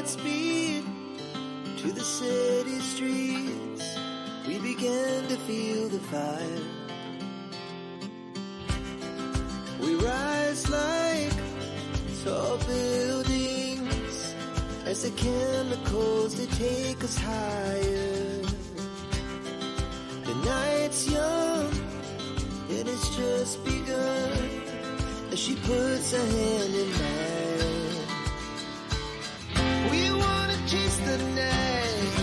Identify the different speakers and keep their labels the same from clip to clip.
Speaker 1: hearts beat to the city streets. We began to feel the fire. We rise like tall buildings as the chemicals, they take us higher. The night's young and it's just begun as she puts her hand in mine. We wanna chase the night,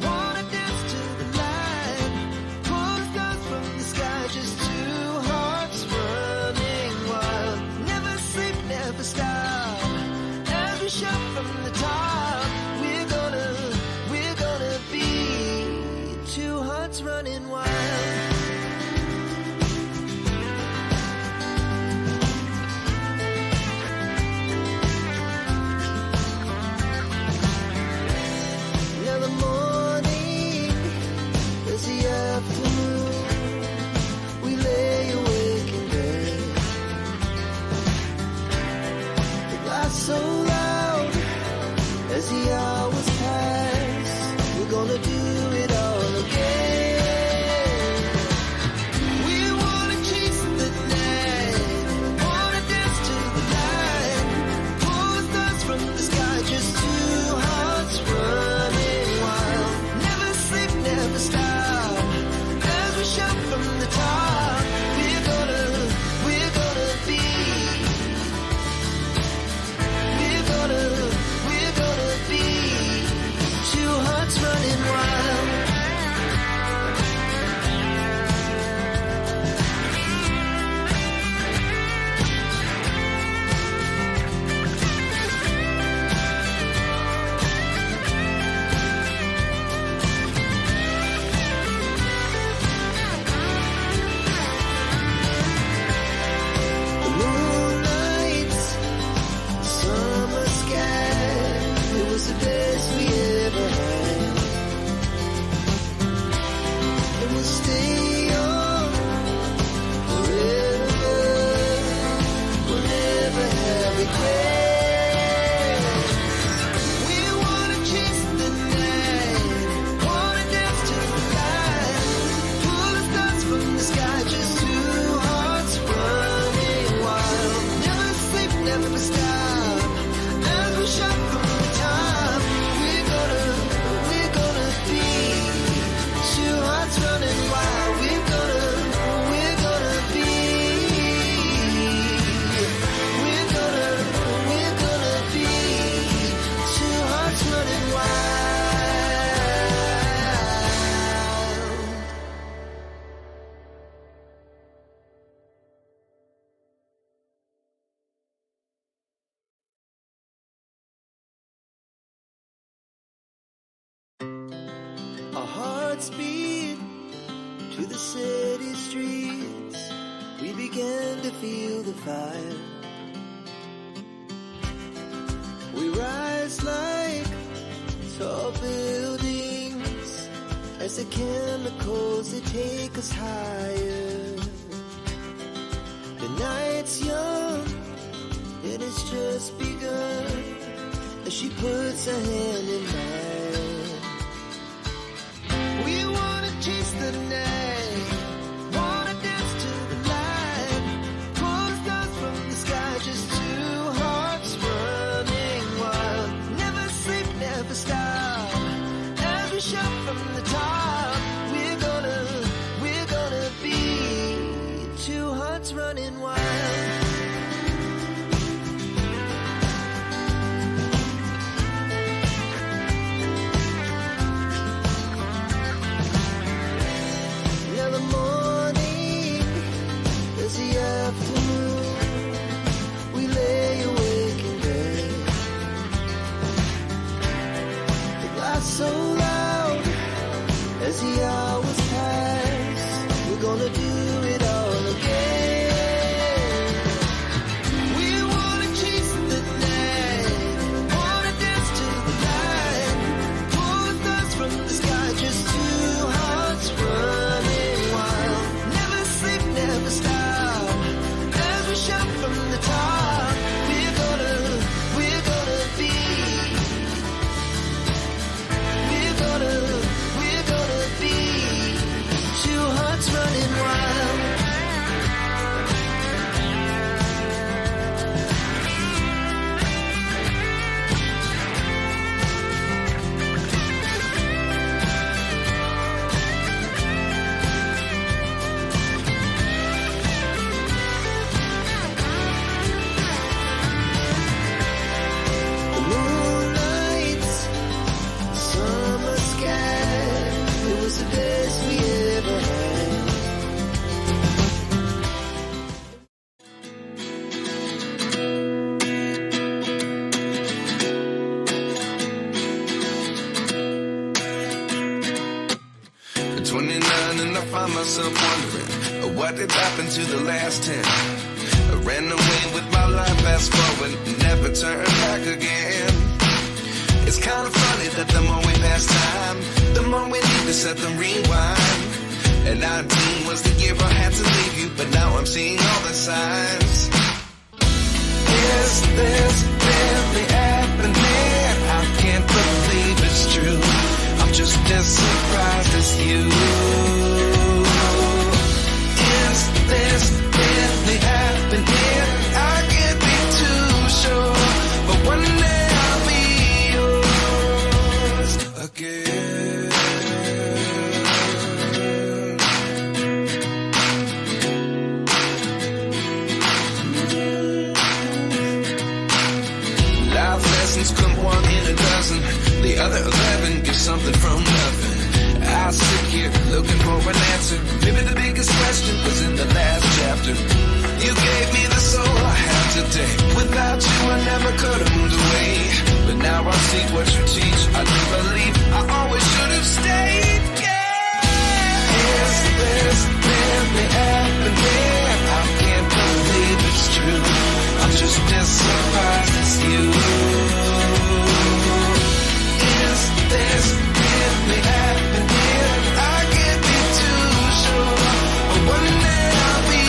Speaker 1: wanna dance to the light, pull the stars from the sky, just two hearts running wild. Never sleep, never stop, as we shout from the top. We're gonna be two hearts running wild. So loud as the hours pass, we're gonna do it all again. We wanna chase the night, wanna dance to the light, pull the stars from the sky, just two hearts running wild. Never sleep, never stop, as we shout from the top. We're gonna be. We're gonna be two hearts running wild. The moonlight, summer sky, it was the best we ever had. And we'll stay on forever. We'll never have regrets. We wanna chase the night, wanna dance to the light, pull the stars from the sky, just two hearts running wild. Never sleep, never stop, as we shout from the top. We're gonna be two hearts running wild. We're gonna be. We're gonna be two hearts running wild. Our hearts beat to the city streets. We began to feel the fire. We rise like tall buildings as the chemicals, they take us higher. The night's young and it's just begun as she puts her hand in mine. We wanna chase the night, wanna dance to the light, pull the stars from the sky, just two hearts running wild. Never sleep, never stop, as we shout from the top. We're gonna be two hearts running wild. what did happen to the last 10? I ran away with my life, fast forward, never turn back again. It's kind of funny that the more we pass time, the more we need to set them rewind. And 19 was the year I had to leave you, but now I'm seeing all the signs. Is this really happening? I can't believe it's true. I'm just as surprised as you. Is this really happening? I can't be too sure, but one day I'll be yours again. Life lessons come one in a dozen. The other 11 get something from nothing. I sit here looking for an answer. Maybe the biggest question was in the last chapter. You gave me the soul I have today. Without you I never could have moved away. But now I see what you teach. I do believe I always should have stayed. Yeah. Is this really happening? I can't believe it's true. I'm just as surprised as you. Is this really happening? I can't be too sure, but one day I'll be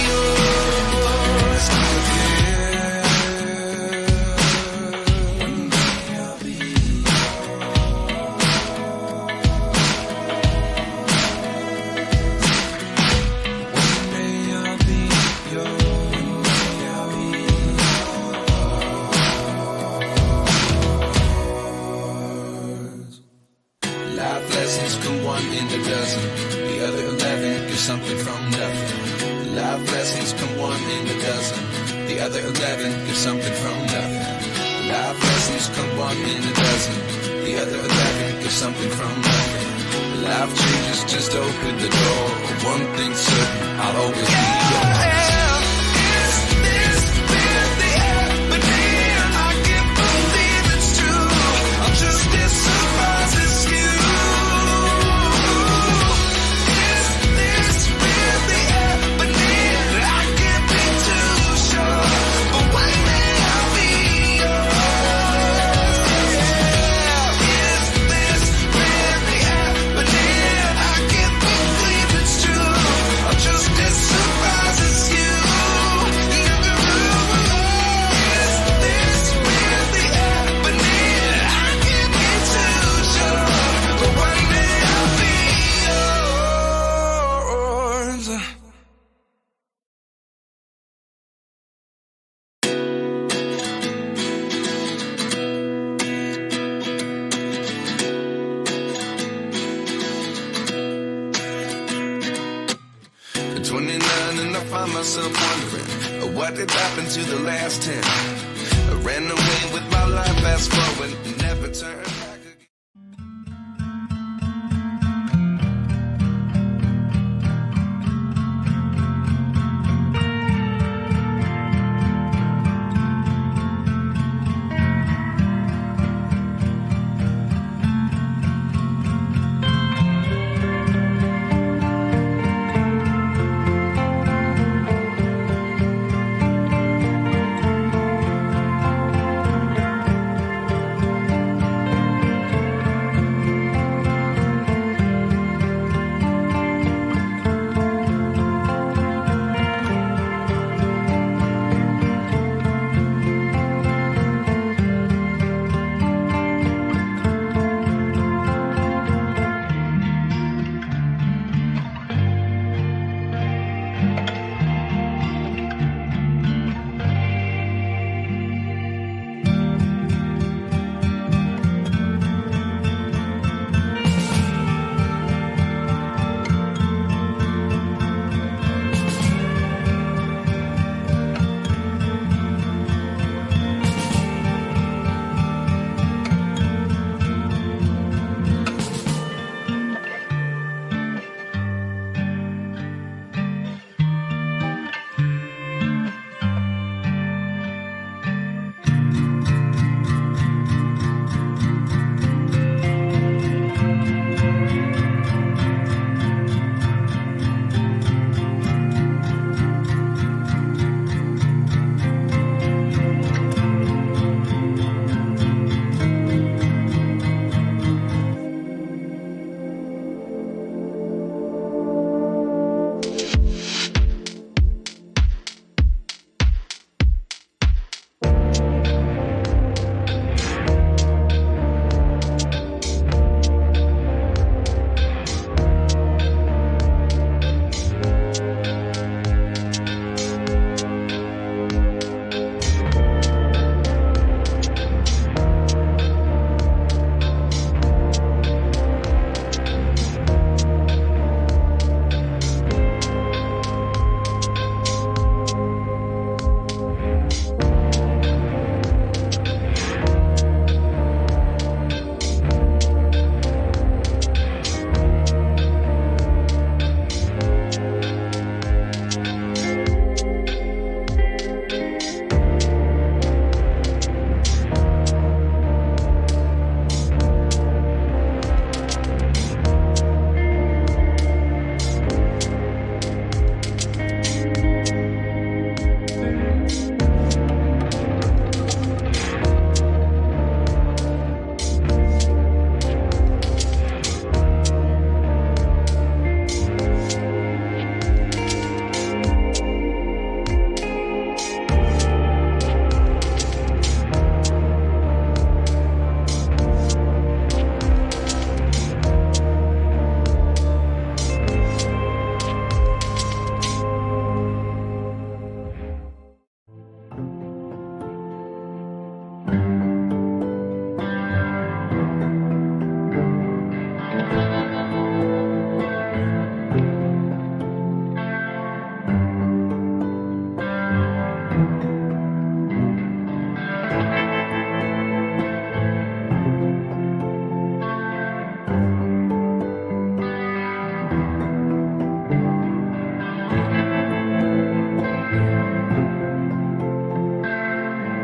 Speaker 1: yours again. One day I'll be Life lessons come one in a dozen. The other 11 get something from nothing. Life lessons come one in a dozen. The other 11 get something from nothing. Life lessons come one in a dozen. The other 11 get something from nothing. Life changes just open the door. One thing's certain, I'll always be yours. Myself wondering what did happen to the last 10. I ran away with my life, fast forward, never turn back again.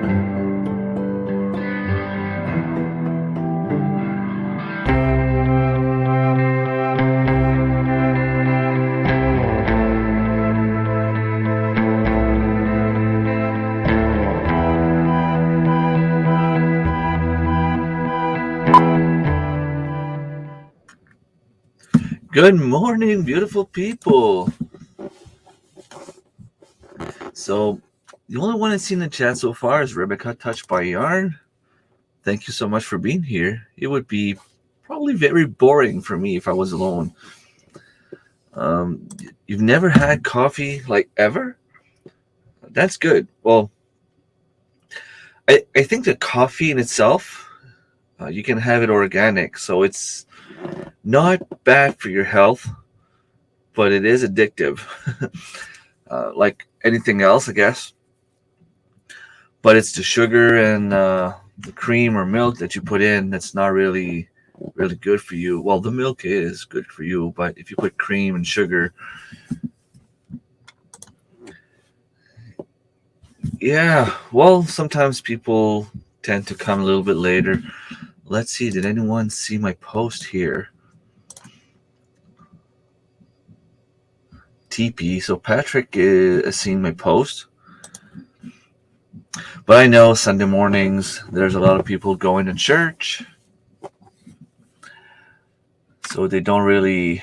Speaker 2: Good morning, beautiful people. So, the only one that's seen the chat so far is Rebecca Touched by Yarn. Thank you so much for being here. It would be probably very boring for me if I was alone. You've never had coffee like ever? That's good. Well, I think the coffee in itself, you can have it organic, so it's not bad for your health, but it is addictive. Like anything else, I guess. But it's the sugar and the cream or milk that you put in that's not really good for you. Well, the milk is good for you, but if you put cream and sugar, yeah, well, sometimes people tend to come a little bit later. Let's see, did anyone see my post here? TP, so Patrick has seen my post. But I know Sunday mornings, there's a lot of people going to church. So they don't really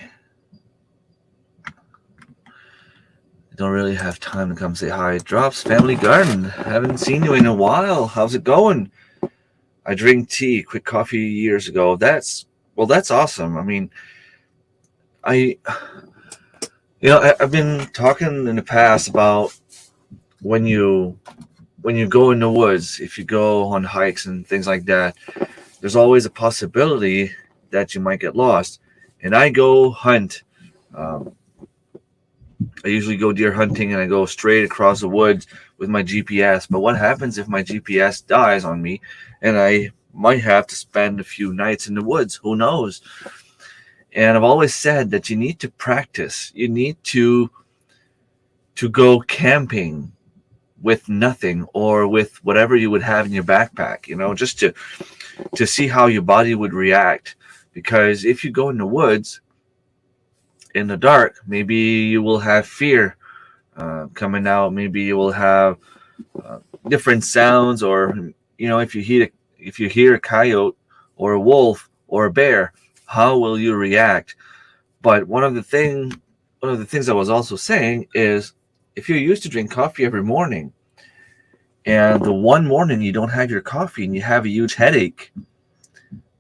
Speaker 2: have time to come say hi. Drops Family Garden. Haven't seen you in a while. How's it going? I drink tea, quit coffee years ago. That's awesome. I mean, I've been talking in the past about when you go in the woods, if you go on hikes and things like that, there's always a possibility that you might get lost. And I go hunt. I usually go deer hunting and I go straight across the woods with my GPS. But what happens if my GPS dies on me and I might have to spend a few nights in the woods? Who knows? And I've always said that you need to practice. You need to go camping with nothing or with whatever you would have in your backpack, just to see how your body would react. Because if you go in the woods in the dark, maybe you will have fear coming out. Maybe you will have different sounds, or if you hear a coyote or a wolf or a bear, how will you react? But one of the things I was also saying is, if you're used to drink coffee every morning, and the one morning you don't have your coffee and you have a huge headache,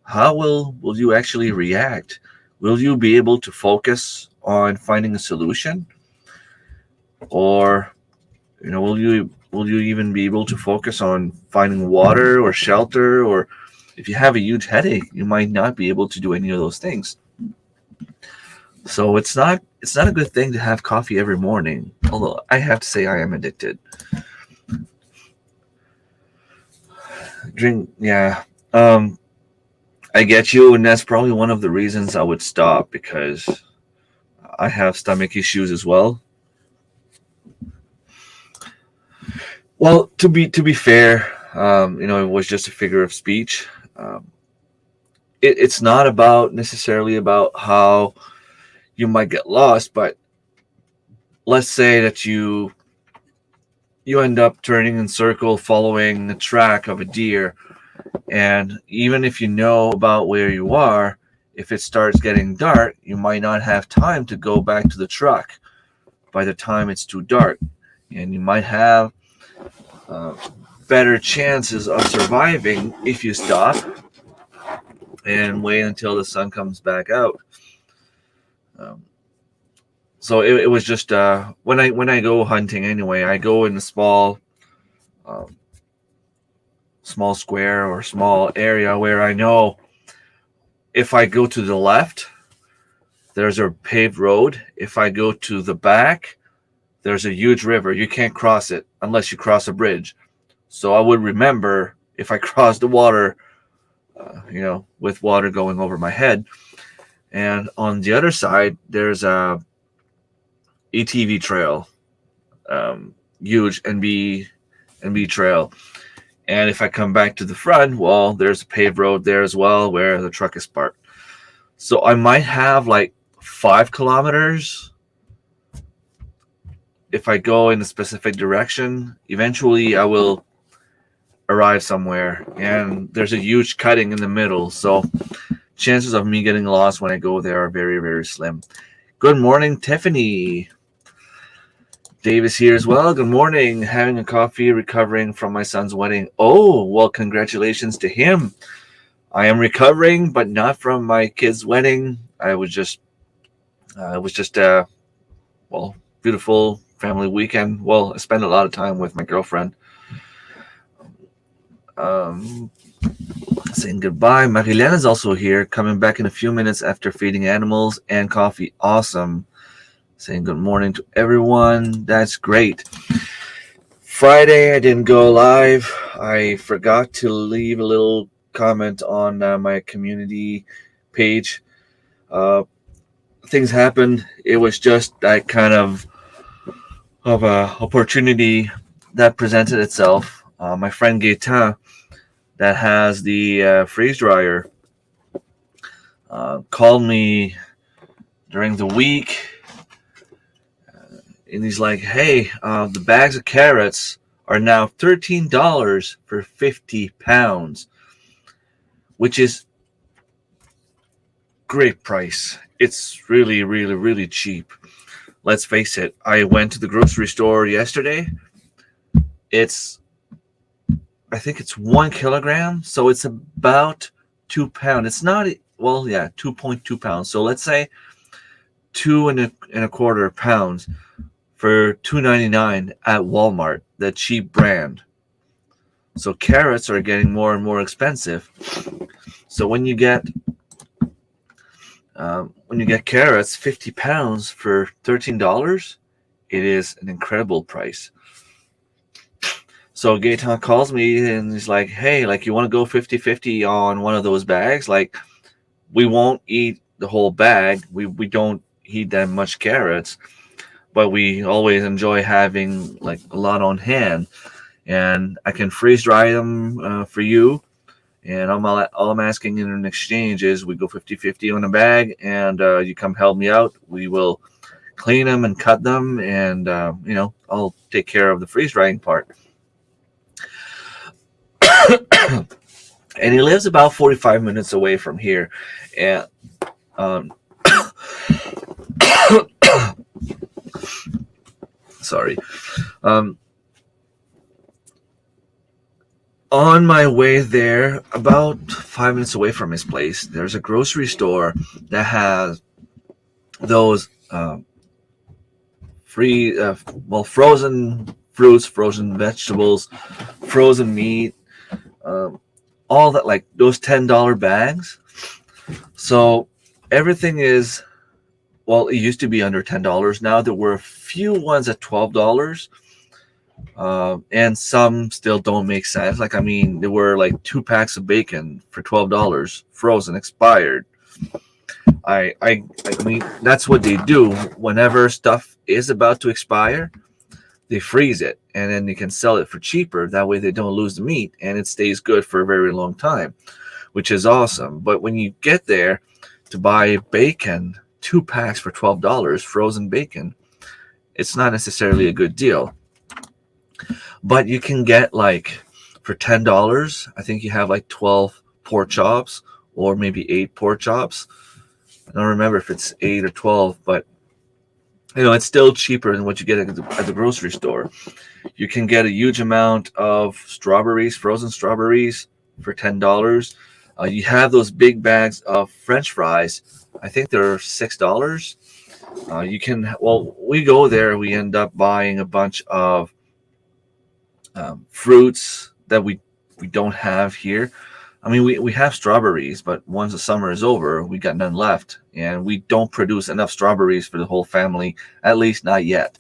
Speaker 2: how will you actually react? Will you be able to focus on finding a solution? Or, will you even be able to focus on finding water or shelter? Or if you have a huge headache, you might not be able to do any of those things. So it's not a good thing to have coffee every morning. Although I have to say I am addicted. Yeah. I get you, and that's probably one of the reasons I would stop, because I have stomach issues as well. Well, to be fair, it was just a figure of speech. It's not necessarily about how you might get lost, but let's say that you end up turning in circle following the track of a deer, and even if you know about where you are, if it starts getting dark, you might not have time to go back to the truck by the time it's too dark, and you might have better chances of surviving if you stop and wait until the sun comes back out. So it was just when I go hunting anyway, I go in a small square or small area where I know if I go to the left, there's a paved road. If I go to the back, there's a huge river. You can't cross it unless you cross a bridge. So I would remember if I cross the water, with water going over my head. And on the other side, there's a ATV trail, huge NB trail. And if I come back to the front, well, there's a paved road there as well where the truck is parked. So I might have like 5 kilometers if I go in a specific direction. Eventually, I will arrive somewhere, and there's a huge cutting in the middle. So chances of me getting lost when I go there are very, very slim. Good morning, Tiffany. Dave is here as well. Good morning. Having a coffee, recovering from my son's wedding. Oh, well, congratulations to him. I am recovering, but not from my kid's wedding. It was just a beautiful family weekend. Well, I spent a lot of time with my girlfriend. Saying goodbye. Marilyn is also here, coming back in a few minutes after feeding animals and coffee. Awesome. Saying good morning to everyone. That's great. Friday, I didn't go live. I forgot to leave a little comment on my community page. Things happened. It was just that kind of a opportunity that presented itself. My friend Gaetan, that has the freeze dryer, called me during the week. And he's like, hey, the bags of carrots are now $13 for 50 pounds, which is great price. It's really, really, really cheap. Let's face it. I went to the grocery store yesterday. I think it's 1 kilogram. So it's about 2 pounds. It's not, 2.2 pounds. So let's say 2.25 pounds for $2.99 at Walmart, the cheap brand. So carrots are getting more and more expensive. So when you get carrots, 50 pounds for $13, it is an incredible price. So Gaetan calls me and he's like, hey, like, you want to go 50-50 on one of those bags? Like, we won't eat the whole bag. We don't eat that much carrots, but we always enjoy having like a lot on hand, and I can freeze dry them for you. And all I'm asking in an exchange is we go 50-50 on a bag, and you come help me out. We will clean them and cut them, and I'll take care of the freeze drying part. And he lives about 45 minutes away from here, and sorry. On my way there, about 5 minutes away from his place, there's a grocery store that has those frozen fruits, frozen vegetables, frozen meat, all that, like those $10 bags. So everything is, well, it used to be under $10. Now there were a few ones at $12. And some still don't make sense. Like, I mean, there were like 2 packs of bacon for $12, frozen, expired. I mean, that's what they do. Whenever stuff is about to expire, they freeze it, and then they can sell it for cheaper. That way they don't lose the meat, and it stays good for a very long time, which is awesome. But when you get there to buy bacon, 2 packs for $12, frozen bacon, it's not necessarily a good deal. But you can get, like, for $10, I think you have like 12 pork chops, or maybe 8 pork chops. I don't remember if it's 8 or 12, but it's still cheaper than what you get at the grocery store. You can get a huge amount of strawberries, frozen strawberries, for $10. You have those big bags of French fries. I think they're $6. We go there, we end up buying a bunch of fruits that we don't have here. I mean, we have strawberries, but once the summer is over, we got none left, and we don't produce enough strawberries for the whole family, at least not yet.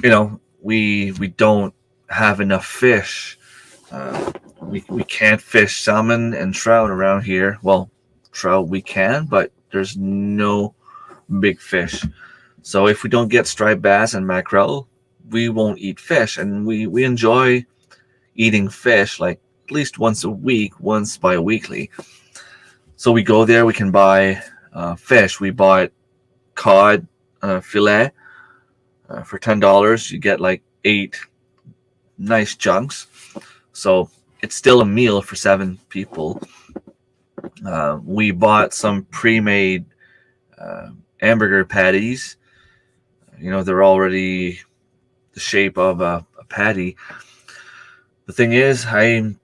Speaker 2: We don't have enough fish. We can't fish salmon and trout around here. Well, trout we can, but there's no big fish. So if we don't get striped bass and mackerel, we won't eat fish, and we enjoy eating fish like at least once a week, once bi-weekly. So we go there, we can buy fish. We bought cod fillet for $10. You get like 8 nice chunks. So it's still a meal for 7 people. We bought some pre-made hamburger patties. They're already the shape of a patty. The thing is, I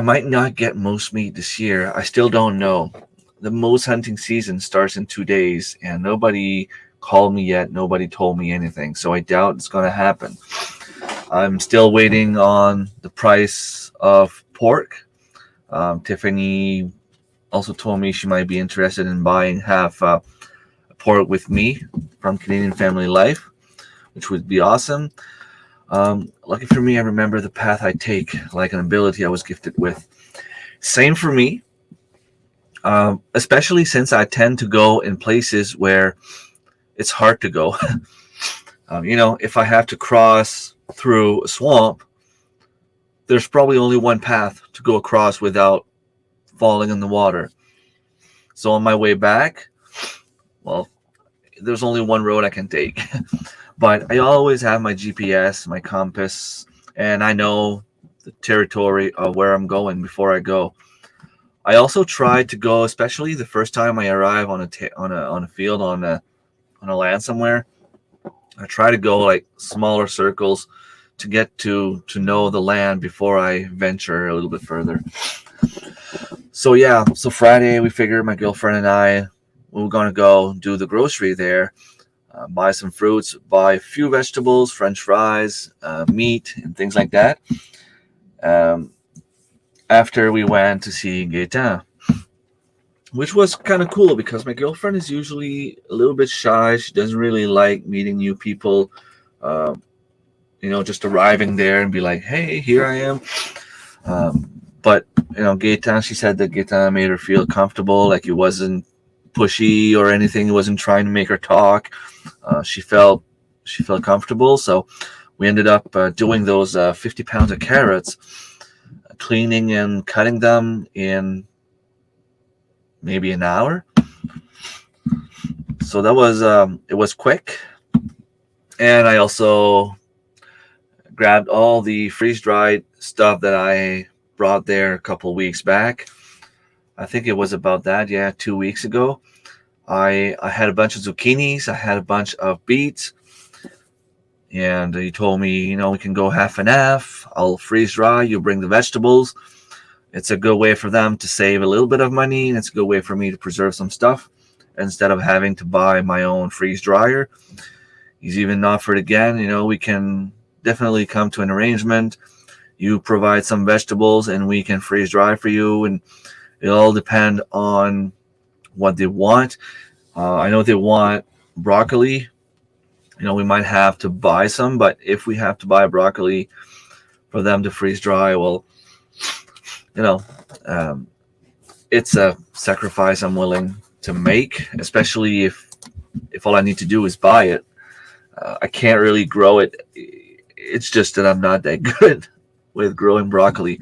Speaker 2: might not get most meat this year. I still don't know. The moose hunting season starts in 2 days, and nobody called me yet. Nobody told me anything, so I doubt it's going to happen. I'm still waiting on the price of pork. Tiffany also told me she might be interested in buying half pork with me from Canadian Family Life, which would be awesome. Lucky for me, I remember the path I take, like an ability I was gifted with. Same for me, especially since I tend to go in places where it's hard to go. If I have to cross through a swamp, there's probably only one path to go across without falling in the water. So on my way back, well, there's only one road I can take. But I always have my GPS, my compass, and I know the territory of where I'm going before I go. I also try to go, especially the first time I arrive on a field, on a land somewhere. I try to go like smaller circles to get to know the land before I venture a little bit further. So yeah, so Friday we figured, my girlfriend and I, we were gonna go do the grocery there, buy some fruits, buy a few vegetables, French fries, meat, and things like that. Um, After we went to see Gaetan, which was kind of cool because my girlfriend is usually a little bit shy. She doesn't really like meeting new people. Uh, just arriving there and be like, "Hey, here I am." But Gaetan, she said that Gaetan made her feel comfortable, like he wasn't pushy or anything. He wasn't trying to make her talk. She felt comfortable. So we ended up doing those 50 pounds of carrots, cleaning and cutting them in maybe an hour. So that was it was quick. And I also grabbed all the freeze-dried stuff that I brought there a couple weeks back. I think it was about that, 2 weeks ago. I had a bunch of zucchinis. I had a bunch of beets. And he told me, we can go half and half. I'll freeze dry. You bring the vegetables. It's a good way for them to save a little bit of money. And it's a good way for me to preserve some stuff instead of having to buy my own freeze dryer. He's even offered again, we can definitely come to an arrangement. You provide some vegetables and we can freeze dry for you. And it'll all depend on what they want. I know they want broccoli. We might have to buy some, but if we have to buy broccoli for them to freeze dry, well, it's a sacrifice I'm willing to make, especially if all I need to do is buy it. I can't really grow it. It's just that I'm not that good with growing broccoli.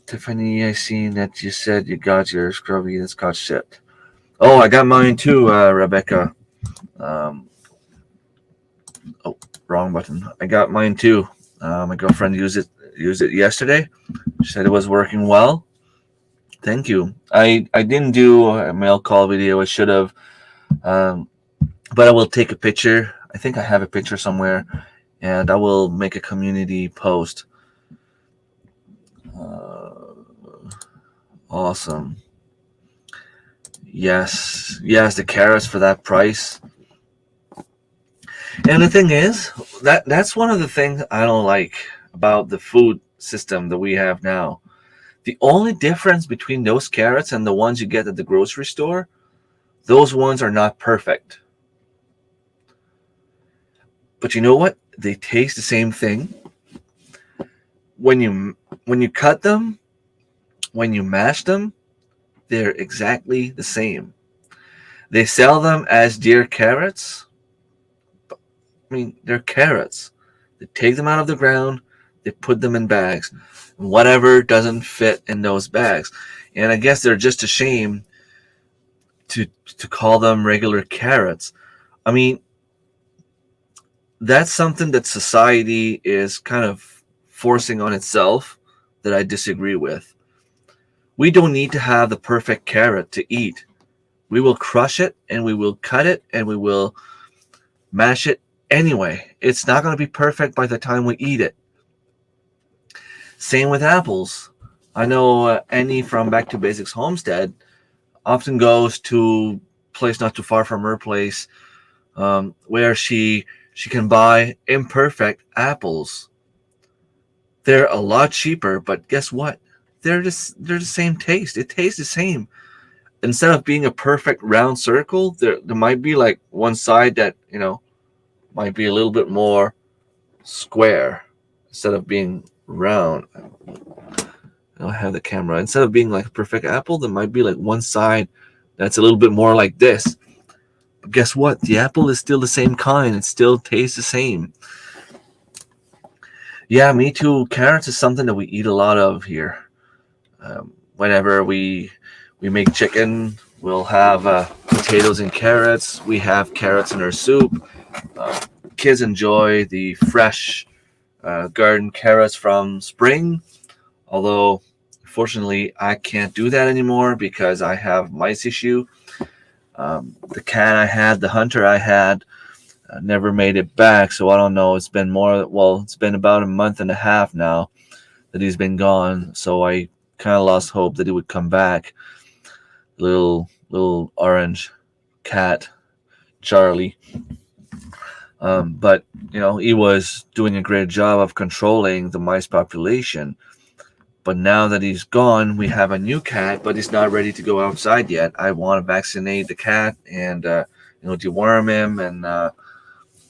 Speaker 2: Tiffany, I seen that you said you got your scrubby that's got shipped. Oh, I got mine too, Rebecca. Wrong button. I got mine too. My girlfriend used it yesterday. She said it was working well. Thank you. I didn't do a mail call video. I should have. But I will take a picture. I think I have a picture somewhere, and I will make a community post. Awesome. Yes, the carrots for that price. And the thing is, that's one of the things I don't like about the food system that we have now. The only difference between those carrots and the ones you get at the grocery store, those ones are not perfect. But you know what? They taste the same thing. When you cut them, when you mash them, they're exactly the same. They sell them as deer carrots. I mean, they're carrots. They take them out of the ground, they put them in bags. Whatever doesn't fit in those bags. And I guess they're just ashamed to call them regular carrots. I mean, that's something that society is kind of forcing on itself that I disagree with. We don't need to have the perfect carrot to eat. We will crush it and we will cut it and we will mash it anyway. It's not going to be perfect by the time we eat it. Same with apples. I know Annie from Back to Basics Homestead often goes to a place not too far from her place, where she can buy imperfect apples. They're a lot cheaper, but guess what? They're the same taste. It tastes the same. Instead of being a perfect round circle, there might be like one side that, might be a little bit more square instead of being round. I don't have the camera. Instead of being like a perfect apple, there might be like one side that's a little bit more like this. But guess what? The apple is still the same kind. It still tastes the same. Yeah, me too. Carrots is something that we eat a lot of here. Whenever we make chicken, we'll have potatoes and carrots. We have carrots in our soup. Kids enjoy the fresh garden carrots from spring, although fortunately I can't do that anymore because I have mice issue. The cat I had, the hunter I had, never made it back, so I don't know. It's been about a month and a half now that he's been gone, so I kind of lost hope that he would come back. Little orange cat, Charlie. But he was doing a great job of controlling the mice population. But now that he's gone, we have a new cat, but he's not ready to go outside yet. I want to vaccinate the cat and deworm him and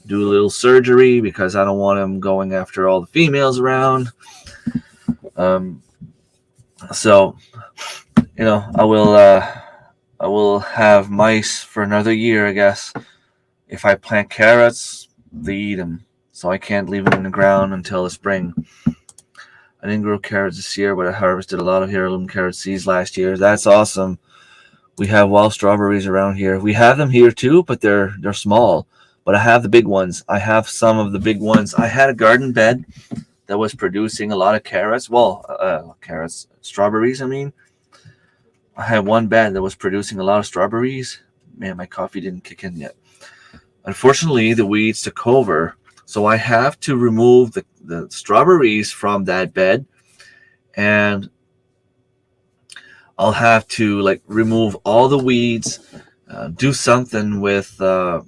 Speaker 2: do a little surgery because I don't want him going after all the females around. So I will have mice for another year, I guess. If I plant carrots, they eat them, so I can't leave them in the ground until the spring. I didn't grow carrots this year, but I harvested a lot of heirloom carrot seeds last year. That's awesome. We have wild strawberries around here. We have them here too, but they're small. But I have the big ones. I have some of the big ones. I had a garden bed that was producing a lot of carrots. Well, strawberries, I mean. I had one bed that was producing a lot of strawberries. Man, my coffee didn't kick in yet. Unfortunately, the weeds took over, so I have to remove the strawberries from that bed, and I'll have to remove all the weeds, do something with the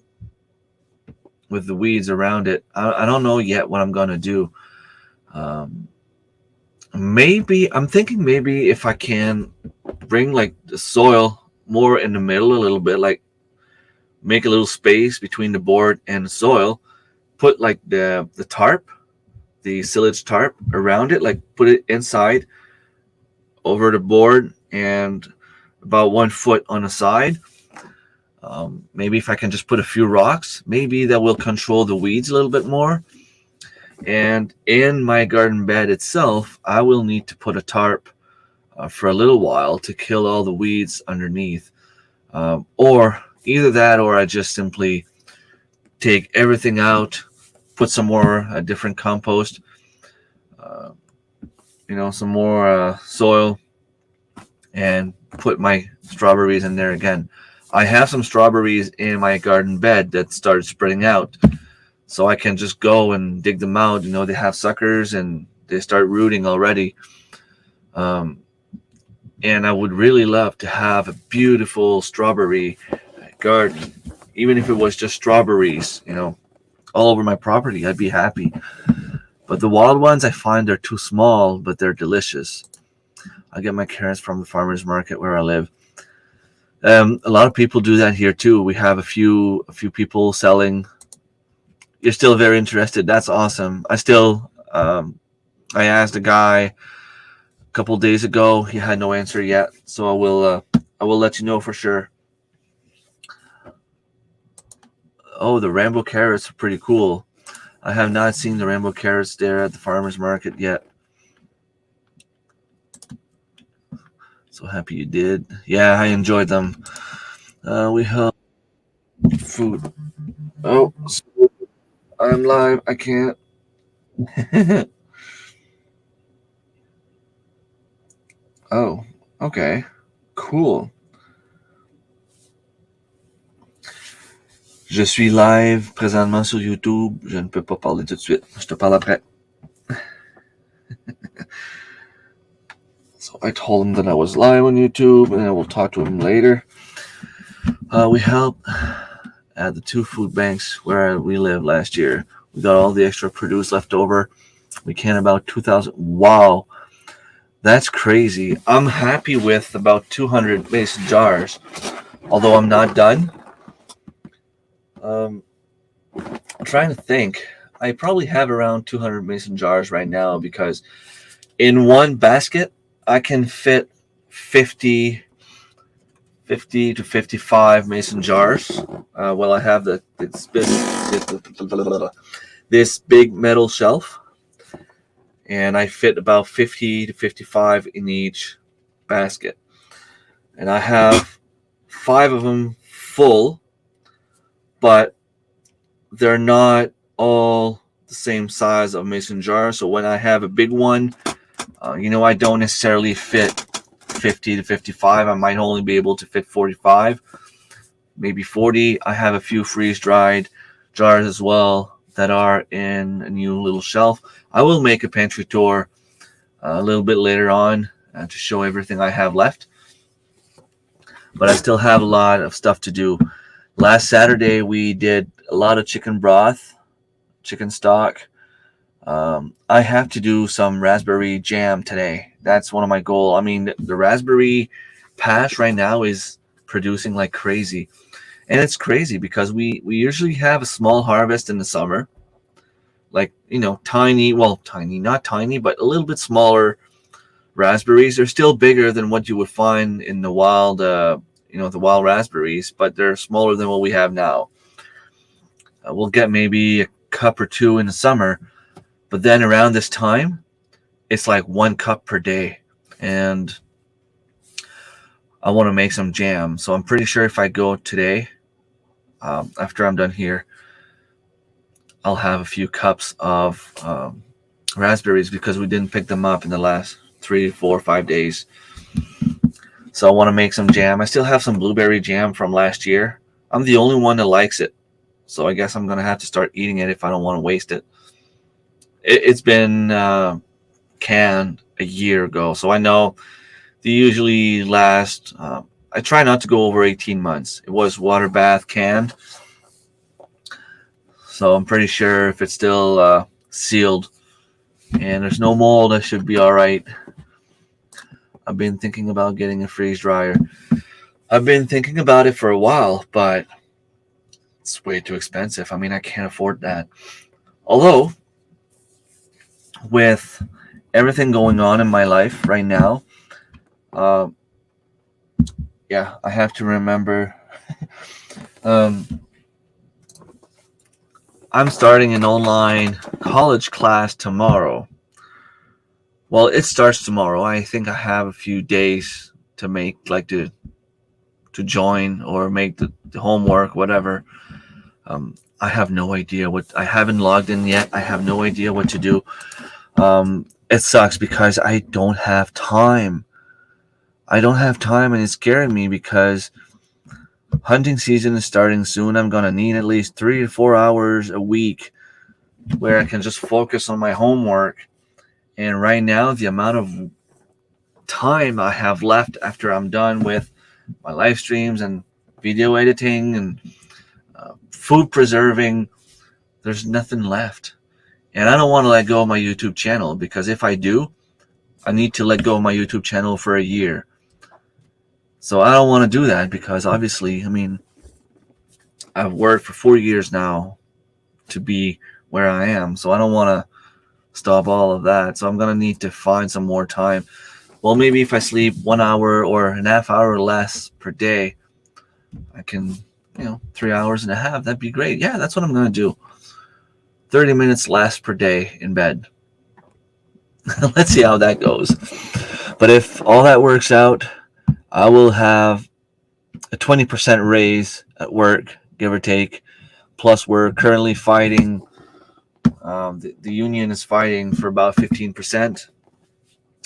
Speaker 2: weeds around it. I don't know yet what I'm gonna do. Maybe I'm thinking maybe if I can bring the soil more in the middle a little bit, make a little space between the board and the soil, put the tarp, the silage tarp around it, put it inside over the board and about 1 foot on the side. Maybe if I can just put a few rocks, maybe that will control the weeds a little bit more. And in my garden bed itself, I will need to put a tarp for a little while to kill all the weeds underneath. Or either that, or I just simply take everything out, put some more different compost, some more soil, and put my strawberries in there again. I have some strawberries in my garden bed that started spreading out, so I can just go and dig them out. They have suckers and they start rooting already. And I would really love to have a beautiful strawberry garden, even if it was just strawberries, all over my property. I'd be happy. But the wild ones, I find they're too small, but they're delicious. I get my carrots from the farmer's market where I live. A lot of people do that here too. We have a few people selling. You're still very interested. That's awesome. I asked a guy a couple days ago. He had no answer yet, so I will let you know for sure. Oh, the rainbow carrots are pretty cool. I have not seen the rainbow carrots there at the farmer's market yet. So happy you did. Yeah, I enjoyed them. We have food. Oh, I'm live. I can't. Oh, okay. Cool. Je suis live présentement sur YouTube. Je ne peux pas parler tout de suite. Je te parle après. So I told him that I was live on YouTube, and I will talk to him later. We helped at the 2 food banks where we lived last year. We got all the extra produce left over. We can about 2,000. Wow, that's crazy. I'm happy with about 200 mason jars, although I'm not done. I'm trying to think. I probably have around 200 mason jars right now because in one basket I can fit 50 to 55 mason jars. Well, I have this big metal shelf, and I fit about 50 to 55 in each basket. And I have 5 of them full, but they're not all the same size of mason jar. So when I have a big one, I don't necessarily fit 50 to 55. I might only be able to fit 45, maybe 40. I have a few freeze-dried jars as well that are in a new little shelf. I will make a pantry tour a little bit later on to show everything I have left. But I still have a lot of stuff to do. Last Saturday, we did a lot of chicken broth, chicken stock. I have to do some raspberry jam today. That's one of my goals. I mean, the raspberry patch right now is producing like crazy. And it's crazy because we usually have a small harvest in the summer. Like, tiny, not tiny, but a little bit smaller raspberries. They're still bigger than what you would find in the wild, the wild raspberries, but they're smaller than what we have now. We'll get maybe a cup or 2 in the summer, but then around this time, it's like 1 cup per day. And I want to make some jam. So I'm pretty sure if I go today, after I'm done here, I'll have a few cups of raspberries because we didn't pick them up in the last 3, 4, 5 days. So I want to make some jam. I still have some blueberry jam from last year. I'm the only one that likes it. So I guess I'm going to have to start eating it if I don't want to waste it. It's been canned a year ago. So I know they usually last, I try not to go over 18 months. It was water bath canned. So I'm pretty sure if it's still sealed and there's no mold, I should be all right. I've been thinking about getting a freeze dryer. I've been thinking about it for a while, but it's way too expensive. I mean, I can't afford that. Although, with everything going on in my life right now, I have to remember. I'm starting an online college class tomorrow. Well, it starts tomorrow. I think I have a few days to make, like to join or make the homework, whatever. I have no idea I haven't logged in yet. I have no idea what to do. It sucks because I don't have time. And it's scaring me because hunting season is starting soon. I'm going to need at least 3 to 4 hours a week where I can just focus on my homework. And right now, the amount of time I have left after I'm done with my live streams and video editing and food preserving, there's nothing left. And I don't want to let go of my YouTube channel because if I do, I need to let go of my YouTube channel for a year. So I don't want to do that because obviously, I mean, I've worked for 4 years now to be where I am. So I don't want to stop all of that. So I'm going to need to find some more time. Well, maybe if I sleep 1 hour or a half hour less per day, I can 3.5 hours. That'd be great. Yeah, that's what I'm going to do. 30 minutes less per day in bed. Let's see how that goes. But if all that works out, I will have a 20% raise at work, give or take. Plus, we're currently fighting. The union is fighting for about 15%.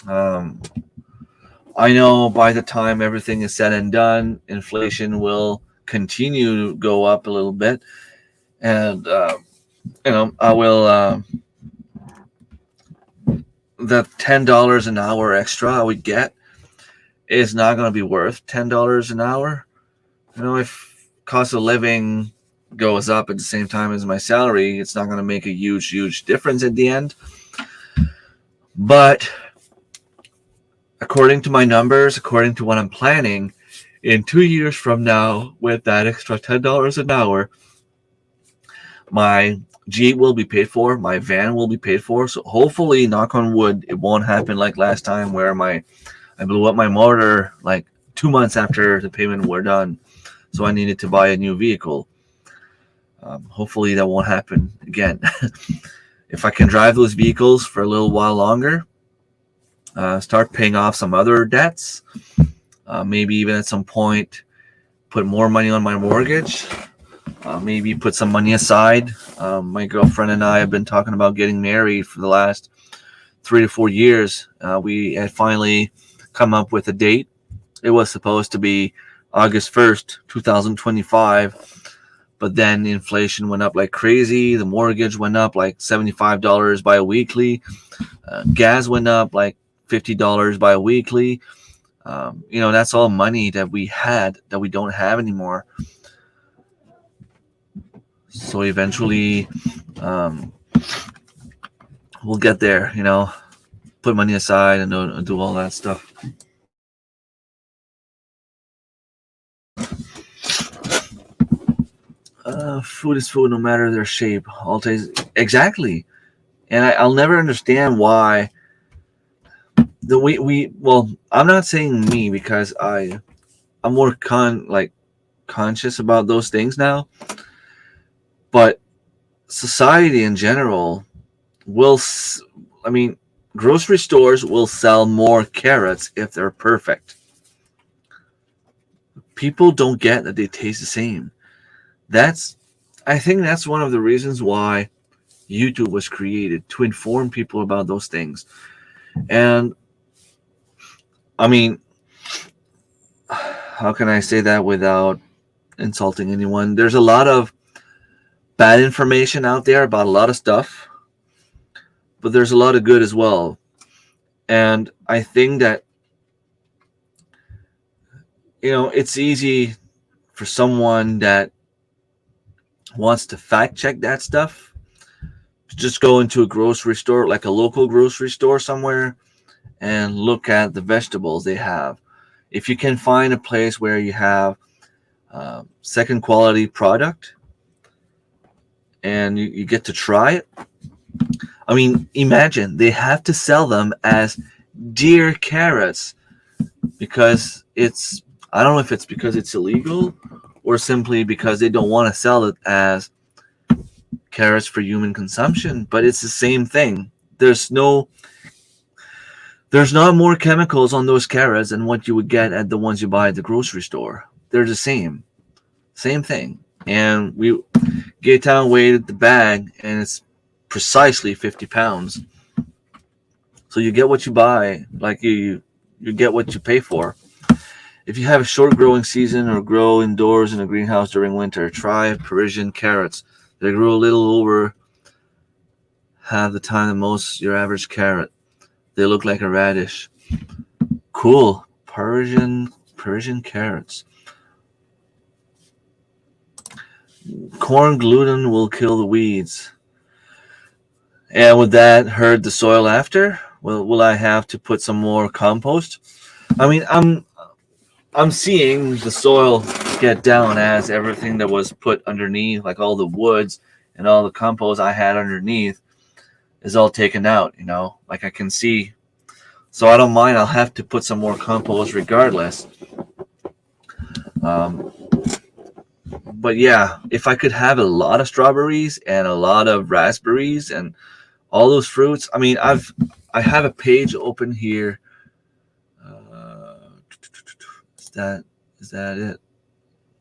Speaker 2: I know by the time everything is said and done, inflation will continue to go up a little bit, and I will. The $10 an hour extra I would get is not going to be worth $10 an hour. If cost of living goes up at the same time as my salary, it's not going to make a huge difference at the end. But according to my numbers, according to what I'm planning, in 2 years from now, with that extra $10 an hour, my Jeep will be paid for, my van will be paid for. So hopefully, knock on wood, it won't happen like last time where I blew up my motor like 2 months after the payment were done. So I needed to buy a new vehicle. Hopefully that won't happen again. If I can drive those vehicles for a little while longer, start paying off some other debts, maybe even at some point put more money on my mortgage, maybe put some money aside. My girlfriend and I have been talking about getting married for the last 3 to 4 years. We had finally come up with a date. It was supposed to be August 1st, 2025. But then inflation went up like crazy. The mortgage went up like $75 bi-weekly. Gas went up like $50 bi-weekly. That's all money that we had that we don't have anymore. So eventually, we'll get there, put money aside and do all that stuff. Food is food, no matter their shape. All taste exactly, and I'll never understand why. Well, I'm not saying me because I'm more conscious about those things now, but society in general grocery stores will sell more carrots if they're perfect. People don't get that they taste the same. I think that's one of the reasons why YouTube was created, to inform people about those things. And how can I say that without insulting anyone? There's a lot of bad information out there about a lot of stuff, but there's a lot of good as well. And I think that it's easy for someone that wants to fact check that stuff to just go into a grocery store, like a local grocery store somewhere, and look at the vegetables they have. If you can find a place where you have second quality product and you get to try it, imagine they have to sell them as deer carrots because I don't know if it's because it's illegal or simply because they don't want to sell it as carrots for human consumption, but it's the same thing. There's not more chemicals on those carrots than what you would get at the ones you buy at the grocery store. They're the same thing. And we get down weighed the bag, and it's precisely 50 pounds. So you get what you buy, like you get what you pay for. If you have a short growing season or grow indoors in a greenhouse during winter, try Parisian carrots. They grow a little over half the time than most your average carrot. They look like a radish. Cool. Parisian carrots. Corn gluten will kill the weeds. And would that hurt the soil after? Will I have to put some more compost? I'm seeing the soil get down as everything that was put underneath, like all the woods and all the compost I had underneath, is all taken out, like I can see. So I don't mind. I'll have to put some more compost regardless. But yeah, if I could have a lot of strawberries and a lot of raspberries and all those fruits, I mean, I have a page open here. Uh, is that it?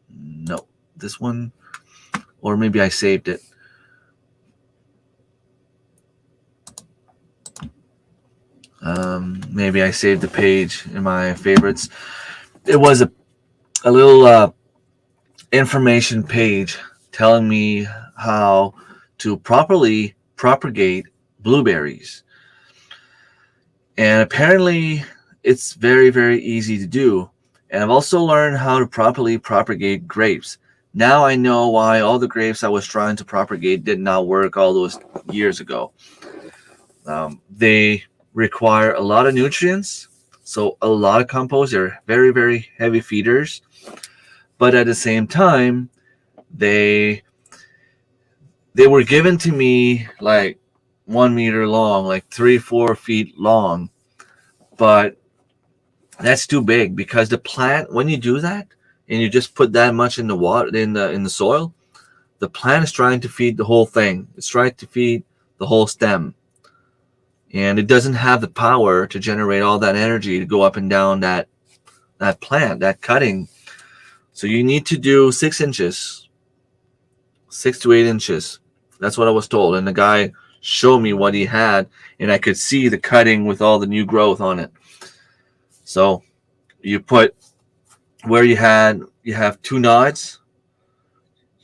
Speaker 2: No, this one, or maybe I saved it. Maybe I saved the page in my favorites. It was a little information page telling me how to properly propagate blueberries. And apparently, it's very, very easy to do. And I've also learned how to properly propagate grapes. Now I know why all the grapes I was trying to propagate did not work all those years ago. They require a lot of nutrients, so a lot of compost. They're very, very heavy feeders. But at the same time, they they were given to me like 1 meter long, like 3, 4 feet long. But that's too big because the plant, when you do that and you just put that much in the water in the soil, the plant is trying to feed the whole thing. It's trying to feed the whole stem. And it doesn't have the power to generate all that energy to go up and down that plant, that cutting. So you need to do 6 inches, 6 to 8 inches. That's what I was told. And the guy showed me what he had, and I could see the cutting with all the new growth on it. So you put where you have 2 nods.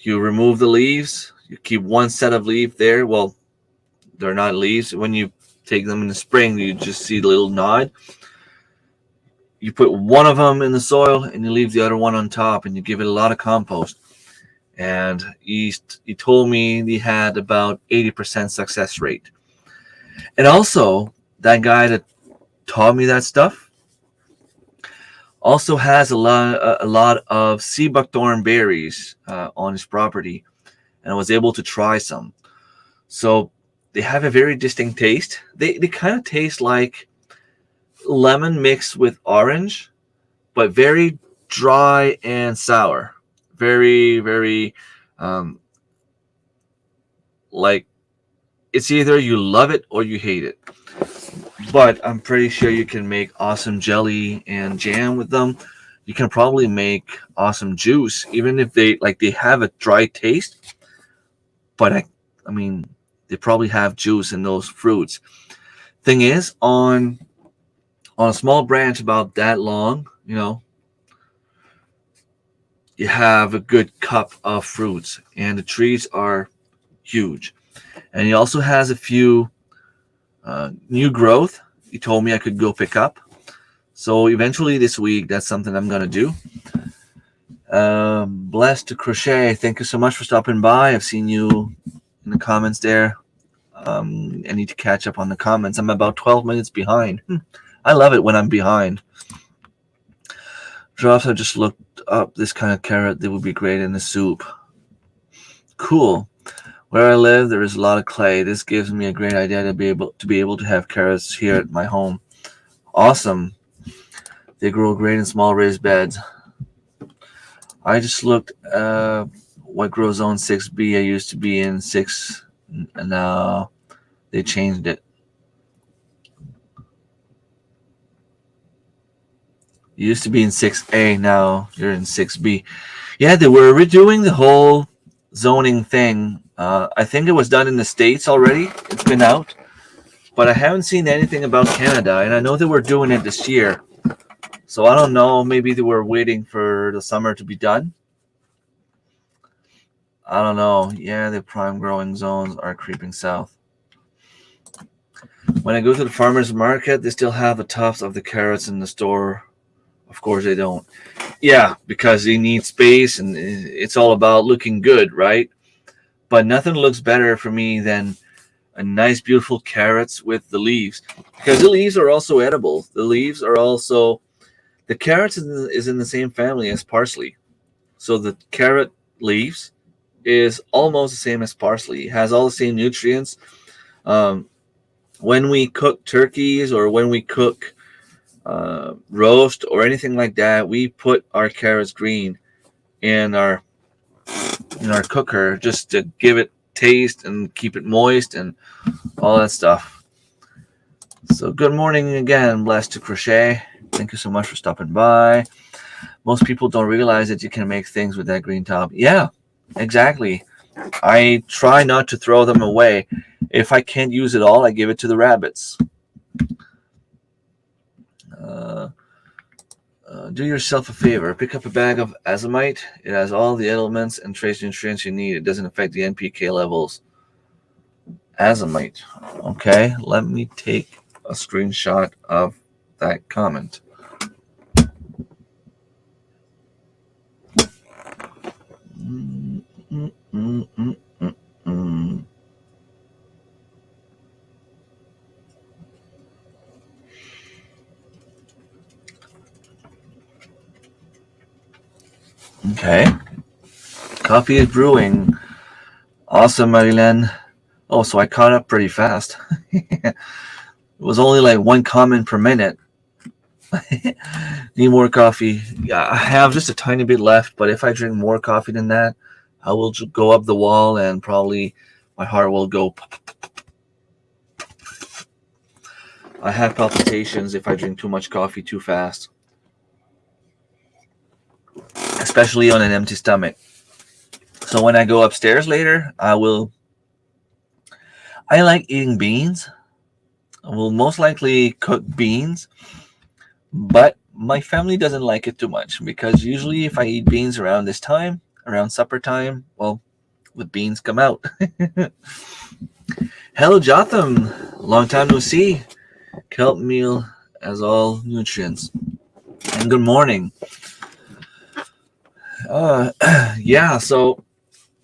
Speaker 2: You remove the leaves. You keep one set of leaf there. Well, they're not leaves. When you take them in the spring, you just see the little nod. You put one of them in the soil and you leave the other one on top, and you give it a lot of compost. And he told me he had about 80% success rate. And also, that guy that taught me that stuff also has a lot of sea buckthorn berries on his property, and I was able to try some. So they have a very distinct taste. They kind of taste like lemon mixed with orange, but very dry and sour. Very, very like it's either you love it or you hate it. But I'm pretty sure you can make awesome jelly and jam with them. You can probably make awesome juice, even if they have a dry taste. But I mean, they probably have juice in those fruits. Thing is, on a small branch about that long, you have a good cup of fruits, and the trees are huge. And he also has a few new growth. He told me I could go pick up. So eventually this week, that's something I'm gonna do. Blessed to Crochet, thank you so much for stopping by. I've seen you in the comments there. I need to catch up on the comments. I'm about 12 minutes behind. I love it when I'm behind. Drops, I just looked up this kind of carrot that would be great in the soup. Cool. Where I live, there is a lot of clay. This gives me a great idea to be able to have carrots here at my home. Awesome. They grow great in small raised beds. I just looked what grows zone 6B. I used to be in 6, and now they changed it. You used to be in 6A, now you're in 6B. Yeah, they were redoing the whole zoning thing. I think it was done in the States already. It's been out. But I haven't seen anything about Canada, and I know they were doing it this year. So I don't know, maybe they were waiting for the summer to be done. I don't know. Yeah, the prime growing zones are creeping south. When I go to the farmer's market, they still have the tops of the carrots in the store. Of course they don't. Yeah, because they need space, and it's all about looking good, right? But nothing looks better for me than a nice, beautiful carrots with the leaves, because the leaves are also edible. The carrots is in the same family as parsley, so the carrot leaves is almost the same as parsley. It has all the same nutrients. When we cook turkeys or when we cook roast or anything like that, we put our carrots green in our in our cooker just to give it taste and keep it moist and all that stuff. So good morning again, Blessed to Crochet. Thank you so much for stopping by. Most people don't realize that you can make things with that green top. Yeah, exactly. I try not to throw them away. If I can't use it all, I give it to the rabbits. Do yourself a favor. Pick up a bag of azomite. It has all the elements and trace nutrients you need. It doesn't affect the NPK levels. Azomite. Okay, let me take a screenshot of that comment. Okay. Coffee is brewing. Awesome, Marilyn. Oh, so I caught up pretty fast. It was only like one comment per minute. Need more coffee. Yeah, I have just a tiny bit left, but if I drink more coffee than that, I will go up the wall and probably my heart will go. I have palpitations if I drink too much coffee too fast, especially on an empty stomach. So when I go upstairs later, I like eating beans. I will most likely cook beans, but my family doesn't like it too much because usually if I eat beans around this time, around supper time, well, the beans come out. Hello, Jotham. Long time no see. Kelp meal as all nutrients. And good morning. Yeah, so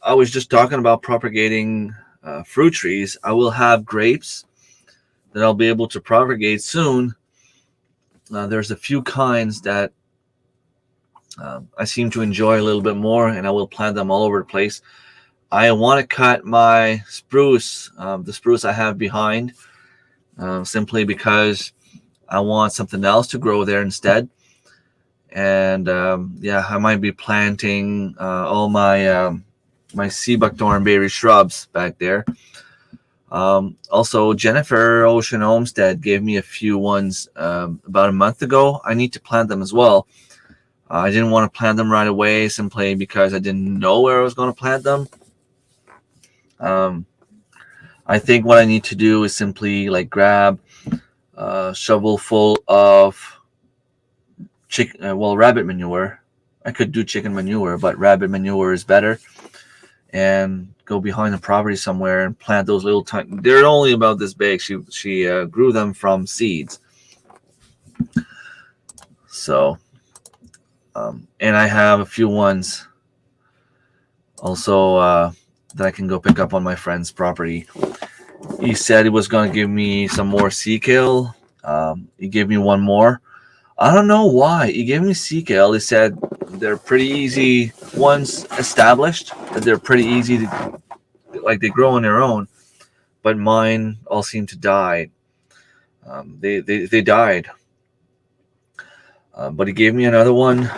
Speaker 2: I was just talking about propagating fruit trees. I will have grapes that I'll be able to propagate soon. There's a few kinds that I seem to enjoy a little bit more, and I will plant them all over the place. I want to cut my spruce, the spruce I have behind, simply because I want something else to grow there instead. And yeah, I might be planting all my sea buckthorn berry shrubs back there. Also, Jennifer Ocean Homestead gave me a few ones about a month ago. I need to plant them as well. I didn't want to plant them right away simply because I didn't know where I was going to plant them. I think what I need to do is simply like grab a shovel full of rabbit manure. I could do chicken manure, but rabbit manure is better. And go behind the property somewhere and plant those little tiny. They're only about this big. She grew them from seeds. So, and I have a few ones also that I can go pick up on my friend's property. He said he was going to give me some more sea kale. He gave me one more. I don't know why. He gave me sea kale. He said they're pretty easy once established, that they're pretty easy to, like they grow on their own. But mine all seem to die. They died. But he gave me another one.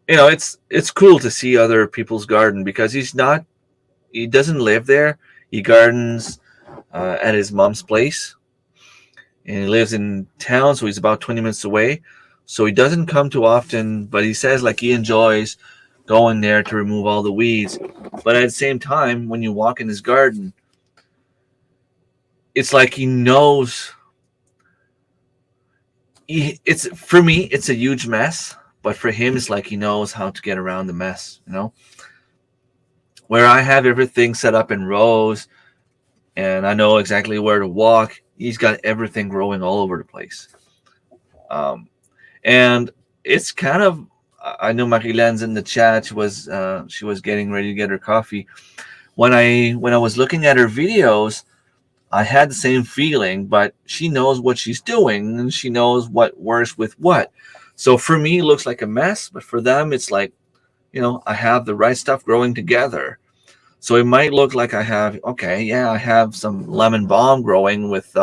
Speaker 2: It's cool to see other people's garden because he doesn't live there. He gardens at his mom's place. And he lives in town, so he's about 20 minutes away. So he doesn't come too often, but he says like he enjoys going there to remove all the weeds. But at the same time, when you walk in his garden, it's like he knows. For me, it's a huge mess, but for him, it's like he knows how to get around the mess, Where I have everything set up in rows, and I know exactly where to walk. He's got everything growing all over the place. And it's kind of, I know Marie-Len's in the chat. She was getting ready to get her coffee. When I was looking at her videos, I had the same feeling, but she knows what she's doing and she knows what works with what. So for me, it looks like a mess, but for them, it's like, I have the right stuff growing together. So it might look like I have, I have some lemon balm growing with,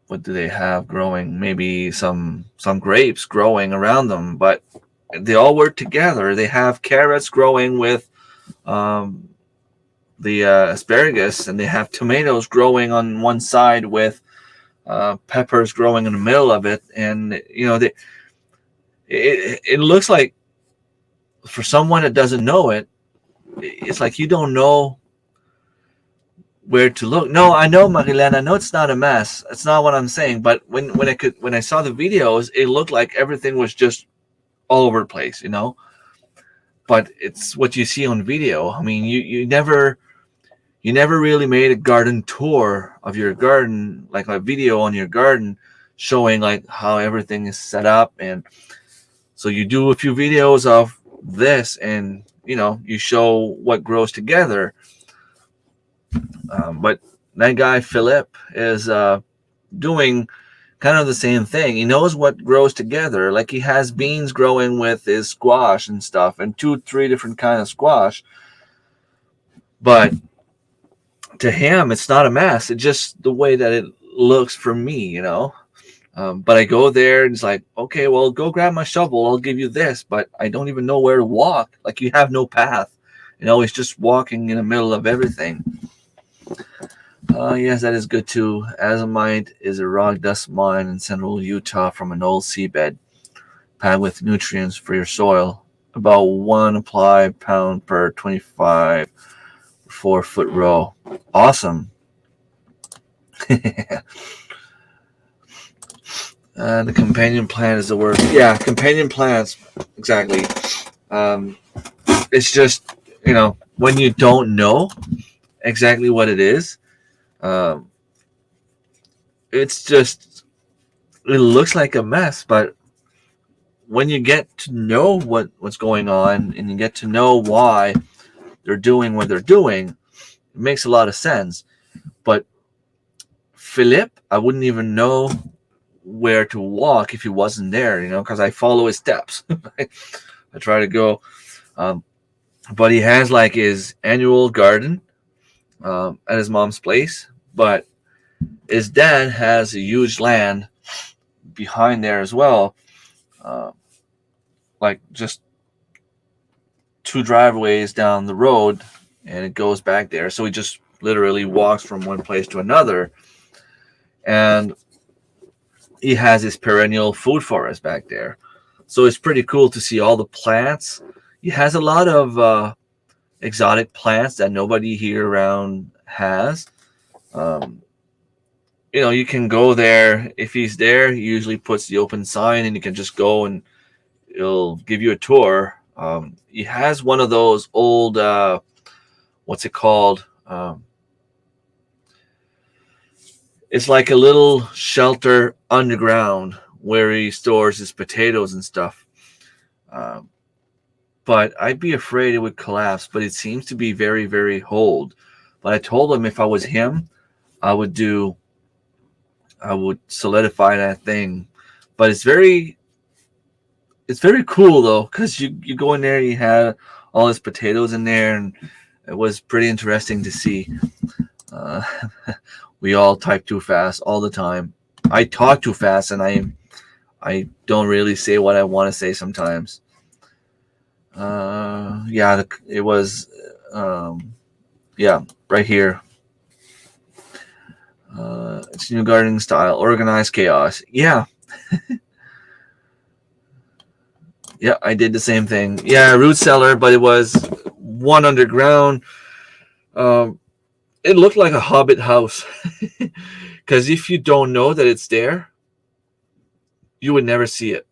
Speaker 2: what do they have growing? Maybe some grapes growing around them, but they all work together. They have carrots growing with um, the asparagus, and they have tomatoes growing on one side with peppers growing in the middle of it. And it looks like, for someone that doesn't know it, it's like you don't know where to look. No, I know, Marilyn, I know it's not a mess. It's not what I'm saying. But when I saw the videos, it looked like everything was just all over the place, But it's what you see on video. I mean, you never really made a garden tour of your garden, like a video on your garden showing like how everything is set up. And so you do a few videos of this, and you show what grows together. But that guy Philip is doing kind of the same thing. He knows what grows together. Like, he has beans growing with his squash and stuff, and 2-3 different kind of squash. But to him, it's not a mess. It's just the way that it looks for me, But I go there and it's like, okay, well, go grab my shovel. I'll give you this. But I don't even know where to walk. Like, you have no path. It's just walking in the middle of everything. Yes, that is good too. Azomite is a rock dust mine in central Utah from an old seabed, packed with nutrients for your soil. About 1 applied pound per 25 4-foot row. Awesome. The companion plant is the word. Yeah, companion plants. Exactly. It's just, when you don't know exactly what it is, it's just, it looks like a mess. But when you get to know what's going on, and you get to know why they're doing what they're doing, it makes a lot of sense. But Philip, I wouldn't even know where to walk if he wasn't there, because I follow his steps. I try to go. But he has like his annual garden at his mom's place. But his dad has a huge land behind there as well. Like just 2 driveways down the road, and it goes back there. So he just literally walks from one place to another. And he has his perennial food forest back there. So it's pretty cool to see all the plants. He has a lot of exotic plants that nobody here around has. You can go there. If he's there, he usually puts the open sign, and you can just go and he'll give you a tour. He has one of those old, what's it called? It's like a little shelter underground where he stores his potatoes and stuff. But I'd be afraid it would collapse, but it seems to be very, very old. But I told him if I was him, I would solidify that thing. But it's very cool though, because you go in there, you had all his potatoes in there, and it was pretty interesting to see. We all type too fast all the time. I talk too fast, and I don't really say what I want to say sometimes. It was right here. It's new gardening style, organized chaos. Yeah. Yeah, I did the same thing. Yeah, root cellar, but it was one underground. It looked like a hobbit house. Because if you don't know that it's there, you would never see it.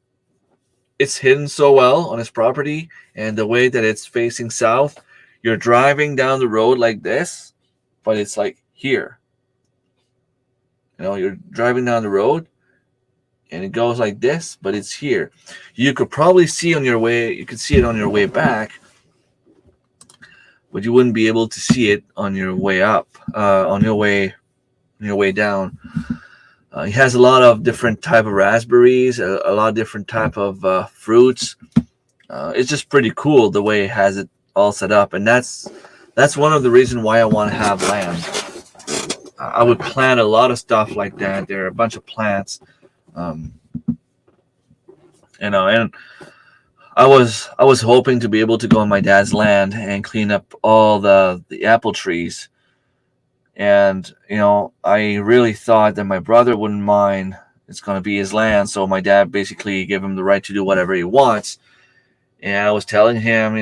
Speaker 2: It's hidden so well on his property, and the way that it's facing south, you're driving down the road like this, but it's like here. You're driving down the road, and it goes like this, but it's here. You could probably see on your way. You could see it on your way back, but you wouldn't be able to see it on your way up. On your way down. He has a lot of different type of raspberries, a lot of different type of fruits. It's just pretty cool the way he has it all set up, and that's one of the reasons why I want to have land. I would plant a lot of stuff like that. There are a bunch of plants, um, and I was hoping to be able to go on my dad's land and clean up all the apple trees. And I really thought that my brother wouldn't mind. It's going to be his land, so my dad basically gave him the right to do whatever he wants. And I was telling him,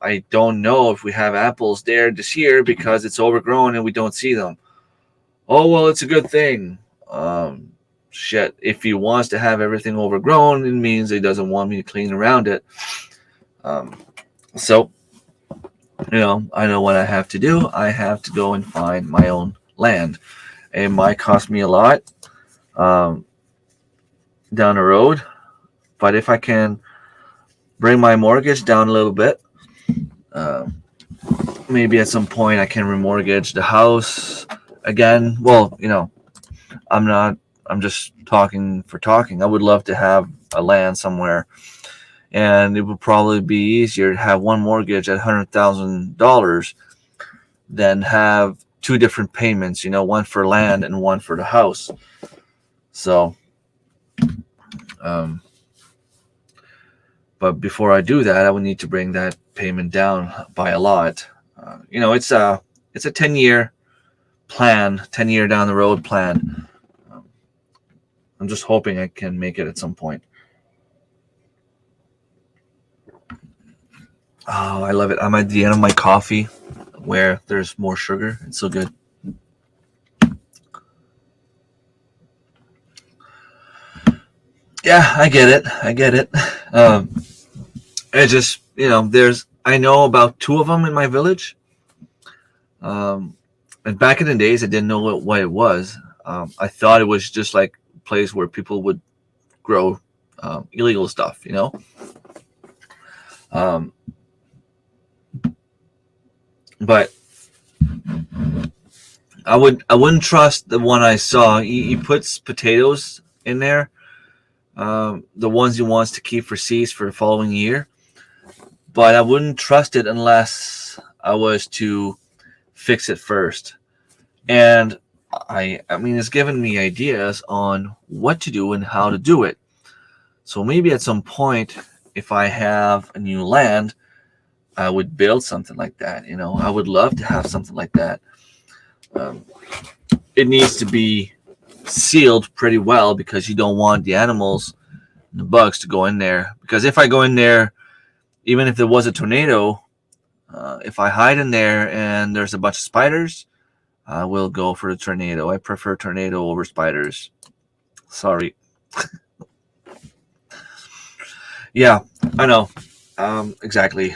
Speaker 2: I don't know if we have apples there this year because it's overgrown and we don't see them. Oh, well, it's a good thing. Shit, if he wants to have everything overgrown, it means he doesn't want me to clean around it. So, I know what I have to do. I have to go and find my own land. It might cost me a lot down the road, but if I can bring my mortgage down a little bit, maybe at some point I can remortgage the house again. Well, I'm just talking for talking. I would love to have a land somewhere, and it would probably be easier to have one mortgage at $100,000 than have two different payments, one for land and one for the house. So, but before I do that, I would need to bring that payment down by a lot. It's a 10-year plan, 10-year down the road plan. I'm just hoping I can make it at some point. Oh, I love it. I'm at the end of my coffee where there's more sugar. It's so good. Yeah, I get it. I just, I know about two of them in my village. And back in the days, I didn't know what it was. I thought it was just like a place where people would grow illegal stuff, But I wouldn't trust the one I saw. He puts potatoes in there, the ones he wants to keep for seeds for the following year. But I wouldn't trust it unless I was to fix it first. And I mean, it's given me ideas on what to do and how to do it. So maybe at some point, if I have a new land, I would build something like that. I would love to have something like that. It needs to be sealed pretty well because you don't want the animals and the bugs to go in there. Because if I go in there, even if there was a tornado, if I hide in there and there's a bunch of spiders, I will go for the tornado. I prefer tornado over spiders. Sorry. Yeah, I know. Exactly.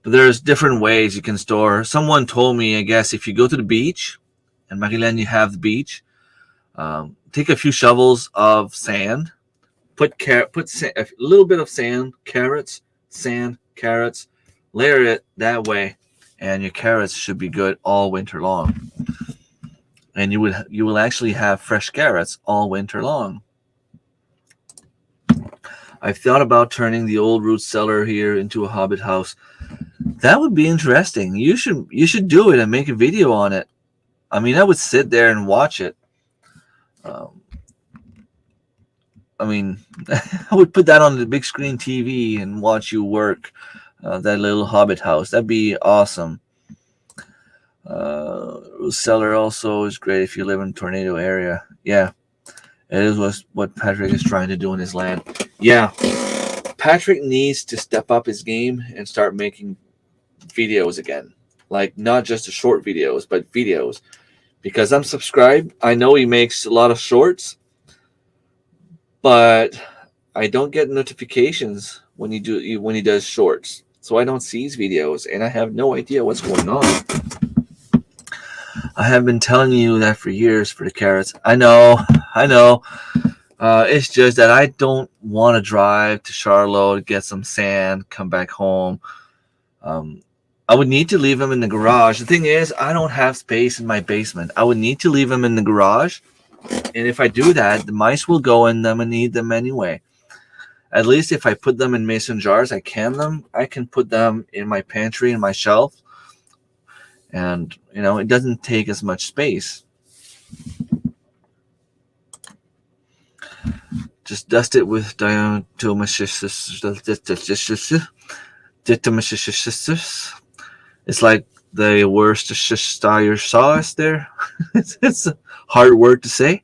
Speaker 2: But there's different ways you can store. Someone told me, I guess, if you go to the beach, and Maryland, you have the beach, take a few shovels of sand, put a little bit of sand, carrots, layer it that way, and your carrots should be good all winter long. And you will actually have fresh carrots all winter long. I've thought about turning the old root cellar here into a hobbit house. That would be interesting. You should do it and make a video on it. I mean, I would sit there and watch it. I would put that on the big screen TV and watch you work that little hobbit house. That'd be awesome. Root cellar also is great if you live in a tornado area. Yeah, it is what Patrick is trying to do in his land. Yeah, Patrick needs to step up his game and start making videos again. Like, not just the short videos, but videos. Because I'm subscribed. I know he makes a lot of shorts, but I don't get notifications when he does shorts. So I don't see his videos, and I have no idea what's going on. I have been telling you that for years for the carrots. I know. It's just that I don't want to drive to Charlotte, get some sand, come back home. I would need to leave them in the garage. The thing is, I don't have space in my basement. I would need to leave them in the garage. And if I do that, the mice will go in them and eat them anyway. At least if I put them in mason jars, I can put them in my pantry and my shelf. And, it doesn't take as much space. Just dust it with diatomaceous. It's like the Worcestershire sauce there. It's a hard word to say.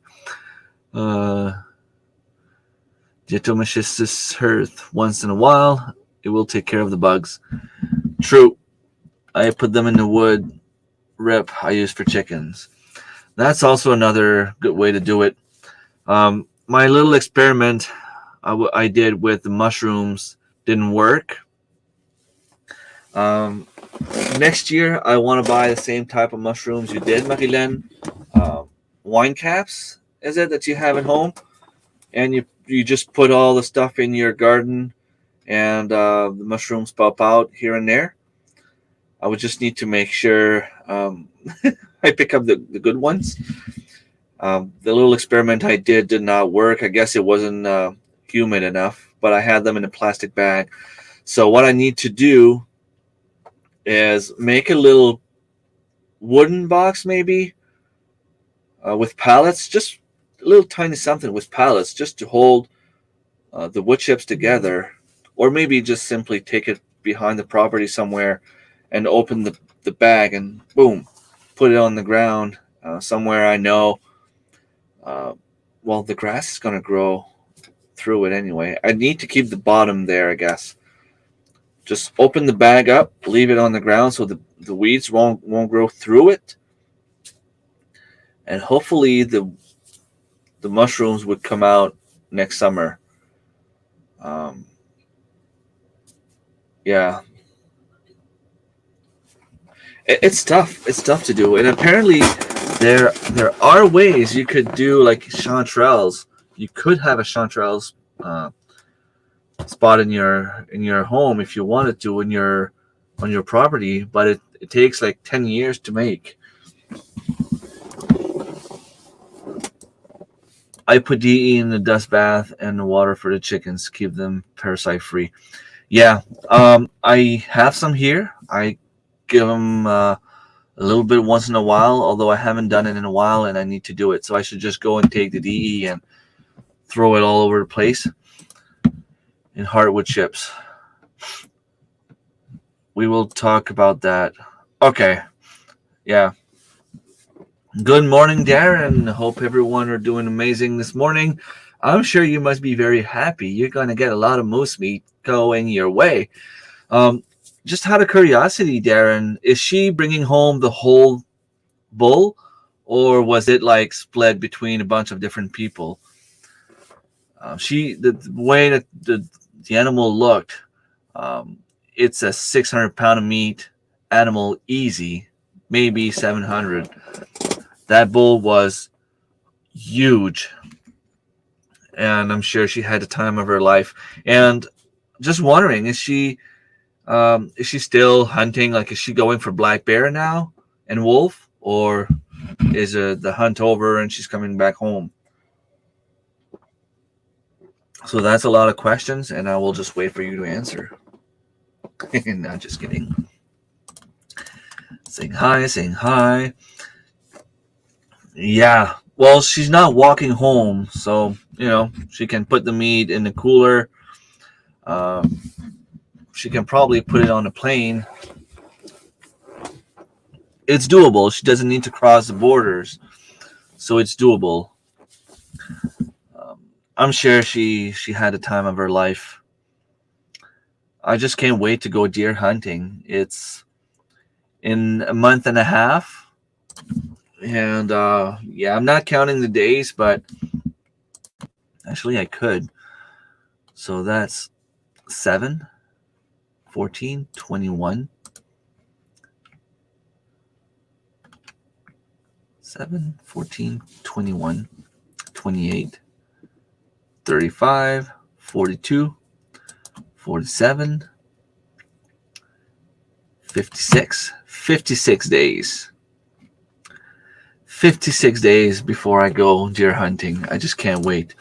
Speaker 2: Diatomaceous earth once in a while. It will take care of the bugs. True. I put them in the wood rip I use for chickens. That's also another good way to do it. My little experiment I did with the mushrooms didn't work. Next year, I want to buy the same type of mushrooms you did, Marilyn. Wine caps, is it, that you have at home? And you just put all the stuff in your garden, and the mushrooms pop out here and there. I would just need to make sure I pick up the good ones. The little experiment I did not work. I guess it wasn't humid enough, but I had them in a plastic bag. So what I need to do is make a little wooden box, maybe with pallets, just a little tiny something with pallets, just to hold the wood chips together, or maybe just simply take it behind the property somewhere and open the bag and boom, put it on the ground somewhere I know. Well, the grass is going to grow through it anyway. I need to keep the bottom there, I guess. Just open the bag up, leave it on the ground so the weeds won't grow through it. And hopefully the mushrooms would come out next summer. Yeah. It's tough. It's tough to do. And apparently there are ways you could do like chanterelles. You could have a chanterelles spot in your home if you wanted to on your property, but it takes like 10 years to make. I put DE in the dust bath and the water for the chickens to keep them parasite free. Yeah, I have some here. I give them a little bit once in a while, although I haven't done it in a while and I need to do it. So I should just go and take the DE and throw it all over the place in hardwood chips. We will talk about that. Okay. Yeah. Good morning, Darren. Hope everyone are doing amazing this morning. I'm sure you must be very happy. You're going to get a lot of moose meat going your way. Just out of curiosity, Darren, is she bringing home the whole bull, or was it like split between a bunch of different people? The way that the animal looked, it's a 600-pound of meat animal, easy, maybe 700. That bull was huge, and I'm sure she had the time of her life. And just wondering, is she still hunting? Like, is she going for black bear now and wolf, or is the hunt over and she's coming back home? So that's a lot of questions, and I will just wait for you to answer. Not just kidding. Saying hi. Yeah. Well, she's not walking home, so she can put the meat in the cooler. She can probably put it on a plane. It's doable. She doesn't need to cross the borders, so it's doable. I'm sure she had the time of her life. I just can't wait to go deer hunting. It's in a month and a half. And I'm not counting the days, but actually I could. So that's 7, 14, 21. 7, 14, 21, 28, 35, 42, 47, 56. 56 days. 56 days before I go deer hunting. I just can't wait.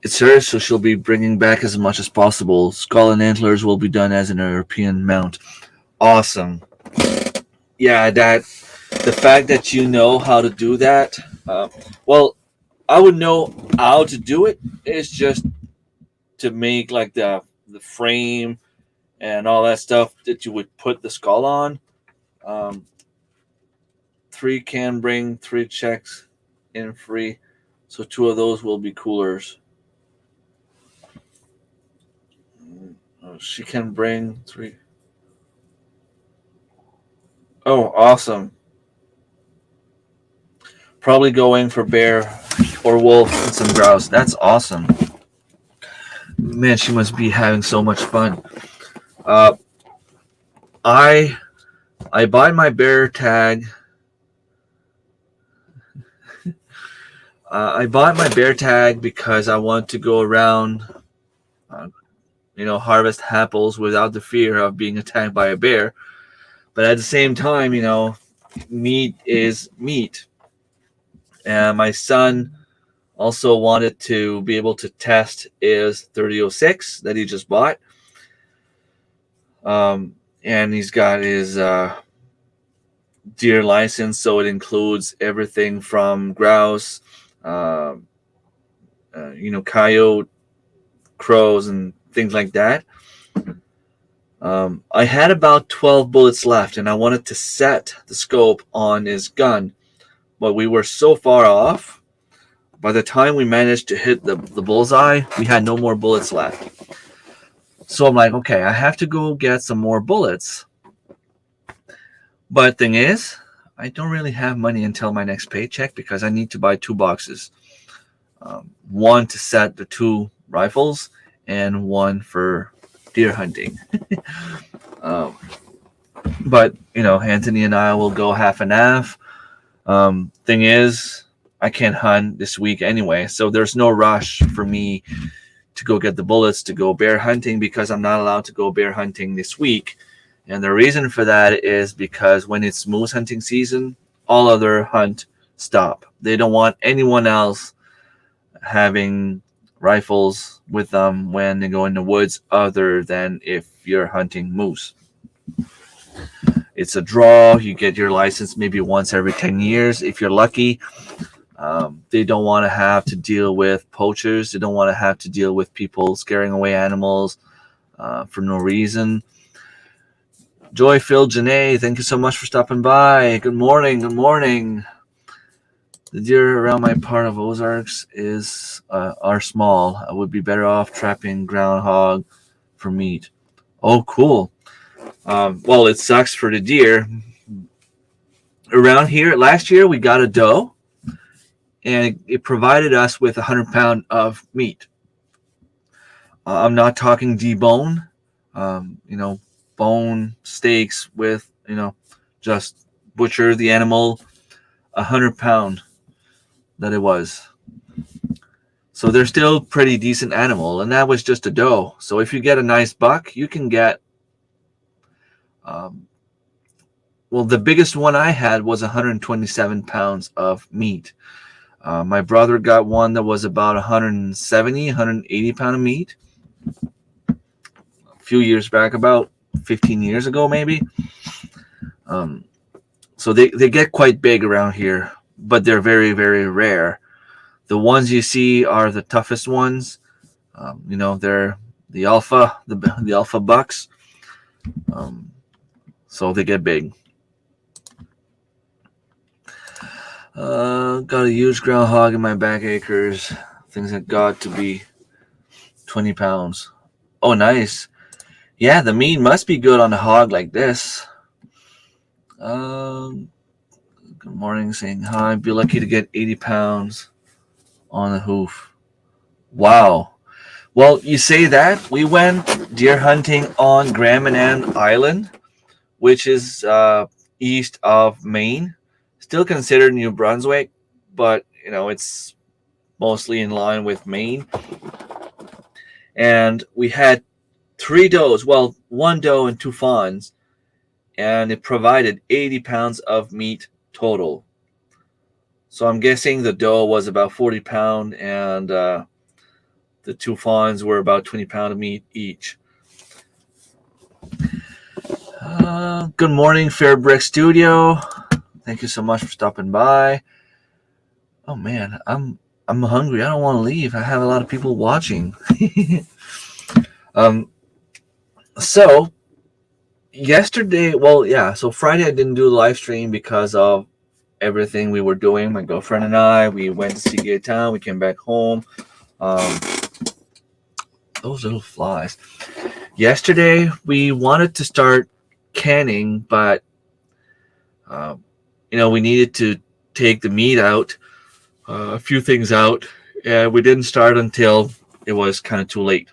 Speaker 2: It's her, so she'll be bringing back as much as possible. Skull and antlers will be done as an European mount. Awesome. Yeah, that the fact that you know how to do that, well, I would know how to do it. It's just to make like the frame and all that stuff that you would put the skull on. Um, three can bring three checks in free, so two of those will be coolers. She can bring three. Oh, awesome! Probably going for bear or wolf and some grouse. That's awesome. Man, she must be having so much fun. Uh, I I buy my bear tag. I bought my bear tag because I want to go around, uh, harvest apples without the fear of being attacked by a bear. But at the same time, meat is meat. And my son also wanted to be able to test his 3006 that he just bought. And he's got his deer license, so it includes everything from grouse, uh, coyote, crows, and things like that. I had about 12 bullets left, and I wanted to set the scope on his gun, but we were so far off. By the time we managed to hit the bullseye, we had no more bullets left. So I'm like, okay, I have to go get some more bullets. But thing is, I don't really have money until my next paycheck because I need to buy 2 boxes. One to set the 2 rifles and one for deer hunting. But, Anthony and I will go half and half. Thing is, I can't hunt this week anyway, so there's no rush for me to go get the bullets to go bear hunting because I'm not allowed to go bear hunting this week. And the reason for that is because when it's moose hunting season, all other hunt stop. They don't want anyone else having rifles with them when they go in the woods other than if you're hunting moose. It's a draw. You get your license maybe once every 10 years if you're lucky. They don't want to have to deal with poachers. They don't want to have to deal with people scaring away animals for no reason. Joy, Phil, Janae, thank you so much for stopping by. Good morning. Good morning. The deer around my part of Ozarks are small. I would be better off trapping groundhog for meat. Oh, cool. Well, it sucks for the deer. Around here, last year we got a doe, and it provided us with 100 pounds of meat. I'm not talking debone, bone steaks with, just butcher the animal, 100 pound that it was. So they're still pretty decent animal, and that was just a doe. So if you get a nice buck, you can get, the biggest one I had was 127 pounds of meat. My brother got one that was about 170, 180 pound of meat a few years back, about 15 years ago, maybe. So they get quite big around here, but they're very, very rare. The ones you see are the toughest ones. They're the alpha bucks. So they get big. Got a huge groundhog in my back acres. Things that got to be 20 pounds. Oh, nice. Yeah, the meat must be good on a hog like this. Good morning, saying hi. Be lucky to get 80 pounds on the hoof. Wow. Well, you say that. We went deer hunting on Grand Manan Island, which is east of Maine. Still considered New Brunswick, but, it's mostly in line with Maine. And we had 3 does, well, 1 doe and 2 fawns, and it provided 80 pounds of meat total. So I'm guessing the doe was about 40 pounds, and the 2 fawns were about 20 pounds of meat each. Good morning, Fair Brick Studio. Thank you so much for stopping by. Oh man, I'm hungry. I don't want to leave. I have a lot of people watching. um, so yesterday, well, yeah. So Friday I didn't do the live stream because of everything we were doing. My girlfriend and I, we went to see Gay Town. We came back home. Those little flies. Yesterday we wanted to start canning, but we needed to take the meat out, a few things out, and we didn't start until it was kind of too late.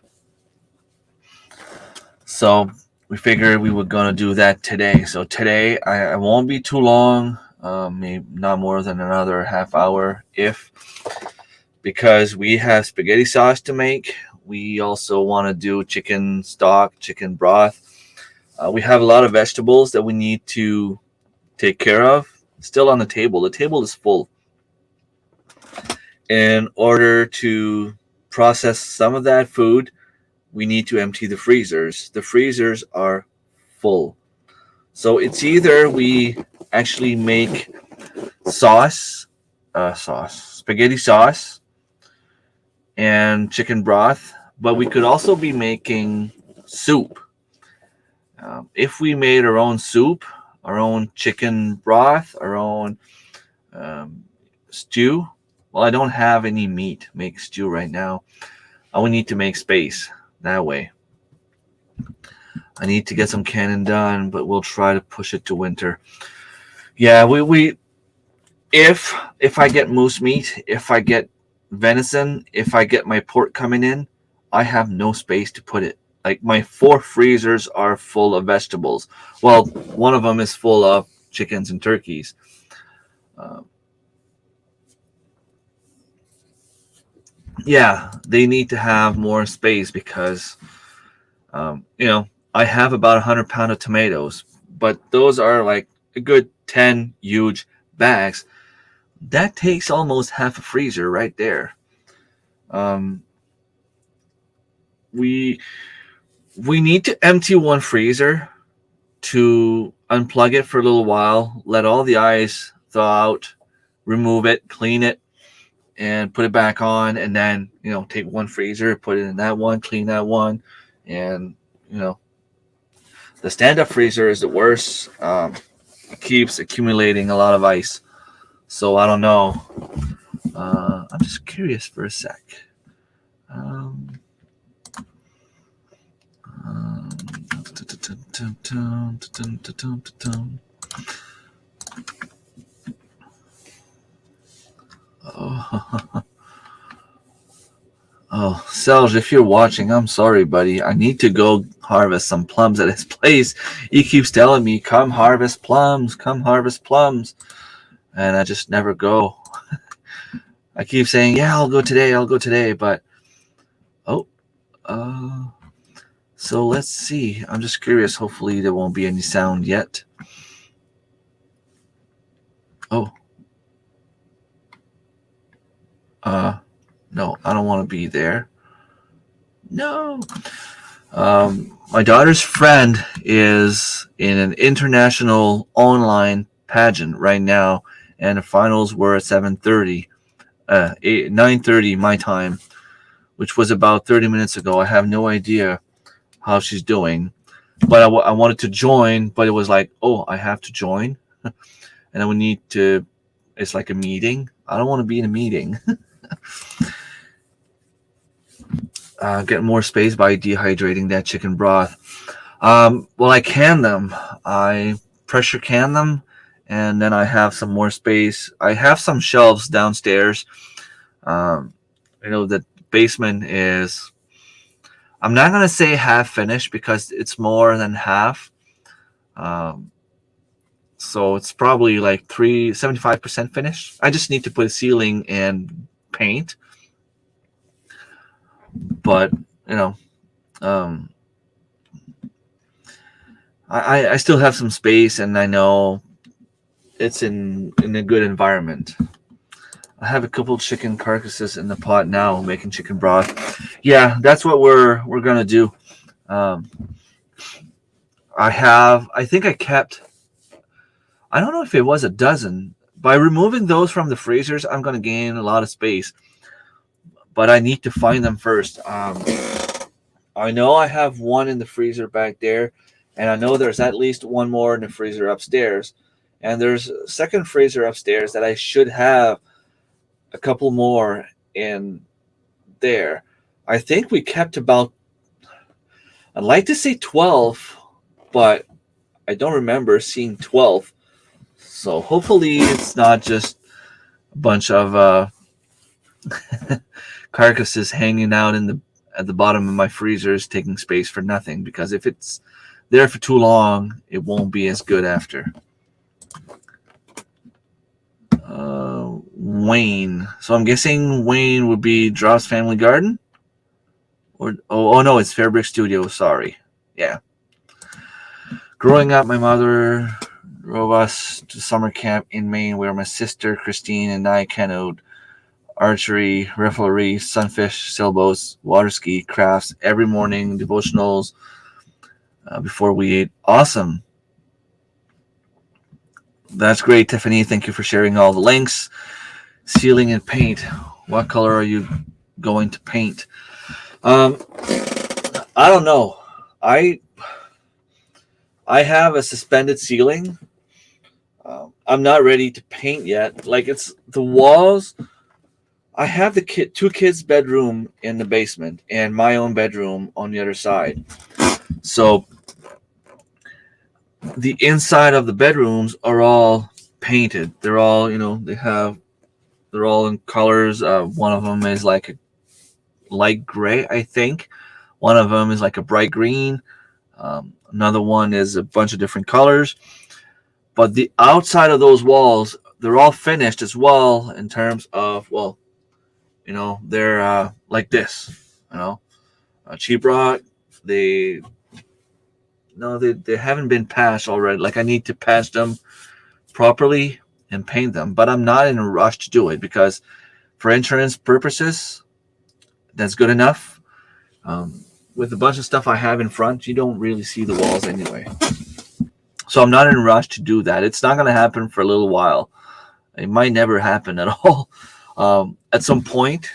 Speaker 2: So we figured we were gonna do that today. So today I won't be too long, maybe not more than another half hour, because we have spaghetti sauce to make. We also want to do chicken stock, chicken broth. We have a lot of vegetables that we need to take care of. Still on the table. The table is full. In order to process some of that food, we need to empty the freezers. The freezers are full. So it's either we actually make spaghetti sauce and chicken broth, but we could also be making soup. If we made our own soup, our own chicken broth, our own stew, well, I don't have any meat to make stew right now. I would need to make space that way. I need to get some canning done, but we'll try to push it to winter. Yeah, if I get moose meat, if I get venison, if I get my pork coming in, I have no space to put it. Like, my 4 freezers are full of vegetables. Well, one of them is full of chickens and turkeys. Yeah, they need to have more space because, I have about 100 pounds of tomatoes, but those are like a good 10 huge bags. That takes almost half a freezer right there. We need to empty one freezer to unplug it for a little while, let all the ice thaw out, remove it, clean it, and put it back on, and then take one freezer, put it in that one, clean that one, and the stand-up freezer is the worst. It keeps accumulating a lot of ice, so I don't know. I'm just curious for a sec. Oh, Serge, if you're watching, I'm sorry, buddy. I need to go harvest some plums at his place. He keeps telling me, come harvest plums, and I just never go. I keep saying, yeah, I'll go today, but so let's see. I'm just curious. Hopefully there won't be any sound yet. No, I don't want to be there. No. My daughter's friend is in an international online pageant right now, and the finals were at 7:30, 9:30 my time, which was about 30 minutes ago. I have no idea how she's doing, but I wanted to join, but it was like, oh, I have to join, and I would need to. It's like a meeting. I don't want to be in a meeting. Get more space by dehydrating that chicken broth. Well, I can them. I pressure can them, and then I have some more space. I have some shelves downstairs. The basement is, I'm not going to say half finished because it's more than half. So it's probably like 75% finished. I just need to put a ceiling and paint. But I still have some space, and I know it's in a good environment. I have a couple chicken carcasses in the pot now, making chicken broth. Yeah, that's what we're gonna do. I I don't know if it was a dozen. By removing those from the freezers, I'm going to gain a lot of space. But I need to find them first. I know I have one in the freezer back there, and I know there's at least one more in the freezer upstairs. And there's a second freezer upstairs that I should have a couple more in there. I think we kept about, I'd like to say 12, but I don't remember seeing 12. So hopefully it's not just a bunch of carcasses hanging out at the bottom of my freezers, taking space for nothing. Because if it's there for too long, it won't be as good after. Wayne. So I'm guessing Wayne would be Drop's Family Garden? Or oh no, it's Fairbrick Studio. Sorry. Yeah. Growing up, my mother drove us to summer camp in Maine where my sister Christine and I canoed, archery, revelry, sunfish, sailboats, water ski, crafts every morning, devotionals before we ate. Awesome. That's great, Tiffany. Thank you for sharing all the links. Sealing and paint. What color are you going to paint? I don't know. I have a suspended ceiling. I'm not ready to paint yet. Like, it's the walls. I have the two kids' bedroom in the basement and my own bedroom on the other side. So the inside of the bedrooms are all painted. They're all, they're all in colors. One of them is like a light gray, I think. One of them is like a bright green. Another one is a bunch of different colors. But the outside of those walls, they're all finished as well in terms of, they're like this, cheap rock. They haven't been patched already. Like, I need to patch them properly and paint them, but I'm not in a rush to do it because for insurance purposes, that's good enough. With a bunch of stuff I have in front, you don't really see the walls anyway. So I'm not in a rush to do that. It's not going to happen for a little while. It might never happen at all. At some point,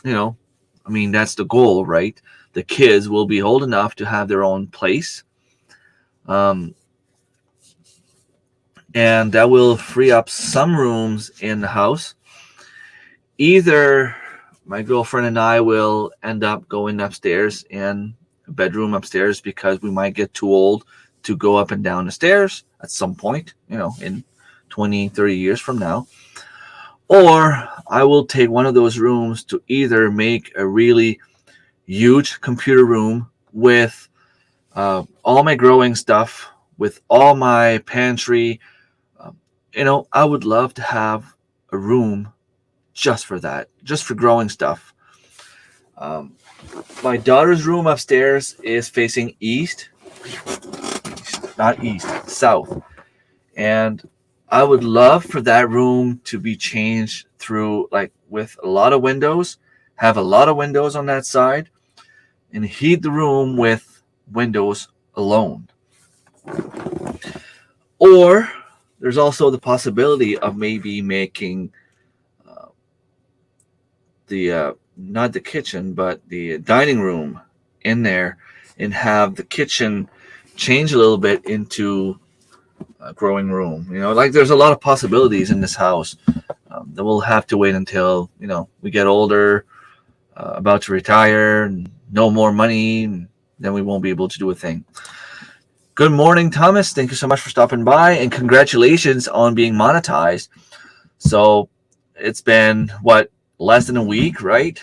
Speaker 2: that's the goal, right? The kids will be old enough to have their own place. And that will free up some rooms in the house. Either my girlfriend and I will end up going upstairs in a bedroom upstairs because we might get too old to go up and down the stairs at some point, in 20, 30 years from now. Or I will take one of those rooms to either make a really huge computer room with all my growing stuff, with all my pantry. I would love to have a room just for that, just for growing stuff. My daughter's room upstairs is facing east, not east, south. And I would love for that room to be changed through, like, with a lot of windows, have a lot of windows on that side, and heat the room with windows alone. Or there's also the possibility of maybe making not the kitchen, but the dining room in there, and have the kitchen change a little bit into a growing room. There's a lot of possibilities in this house that we'll have to wait until, we get older, about to retire, and no more money, and then we won't be able to do a thing. Good morning, Thomas. Thank you so much for stopping by, and congratulations on being monetized. So it's been, less than a week, right?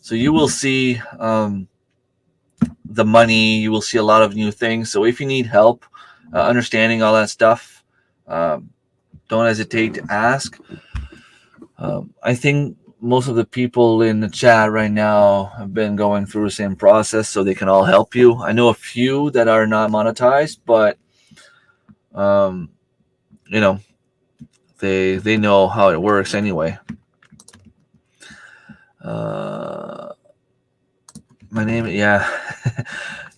Speaker 2: So you will see the money. You will see a lot of new things. So if you need help understanding all that stuff, don't hesitate to ask. I think most of the people in the chat right now have been going through the same process, so they can all help you. I know a few that are not monetized, but they know how it works anyway. My name, yeah.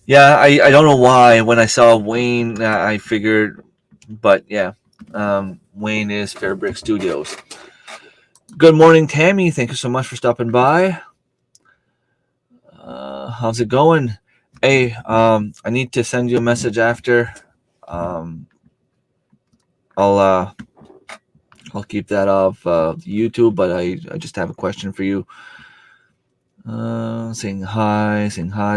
Speaker 2: I don't know why when I saw Wayne, I figured But yeah, Wayne is Fairbrick Studios. Good morning, Tammy. Thank you so much for stopping by. How's it going? Hey, I need to send you a message after. Um, I'll keep that off YouTube, but I just have a question for you. Saying hi.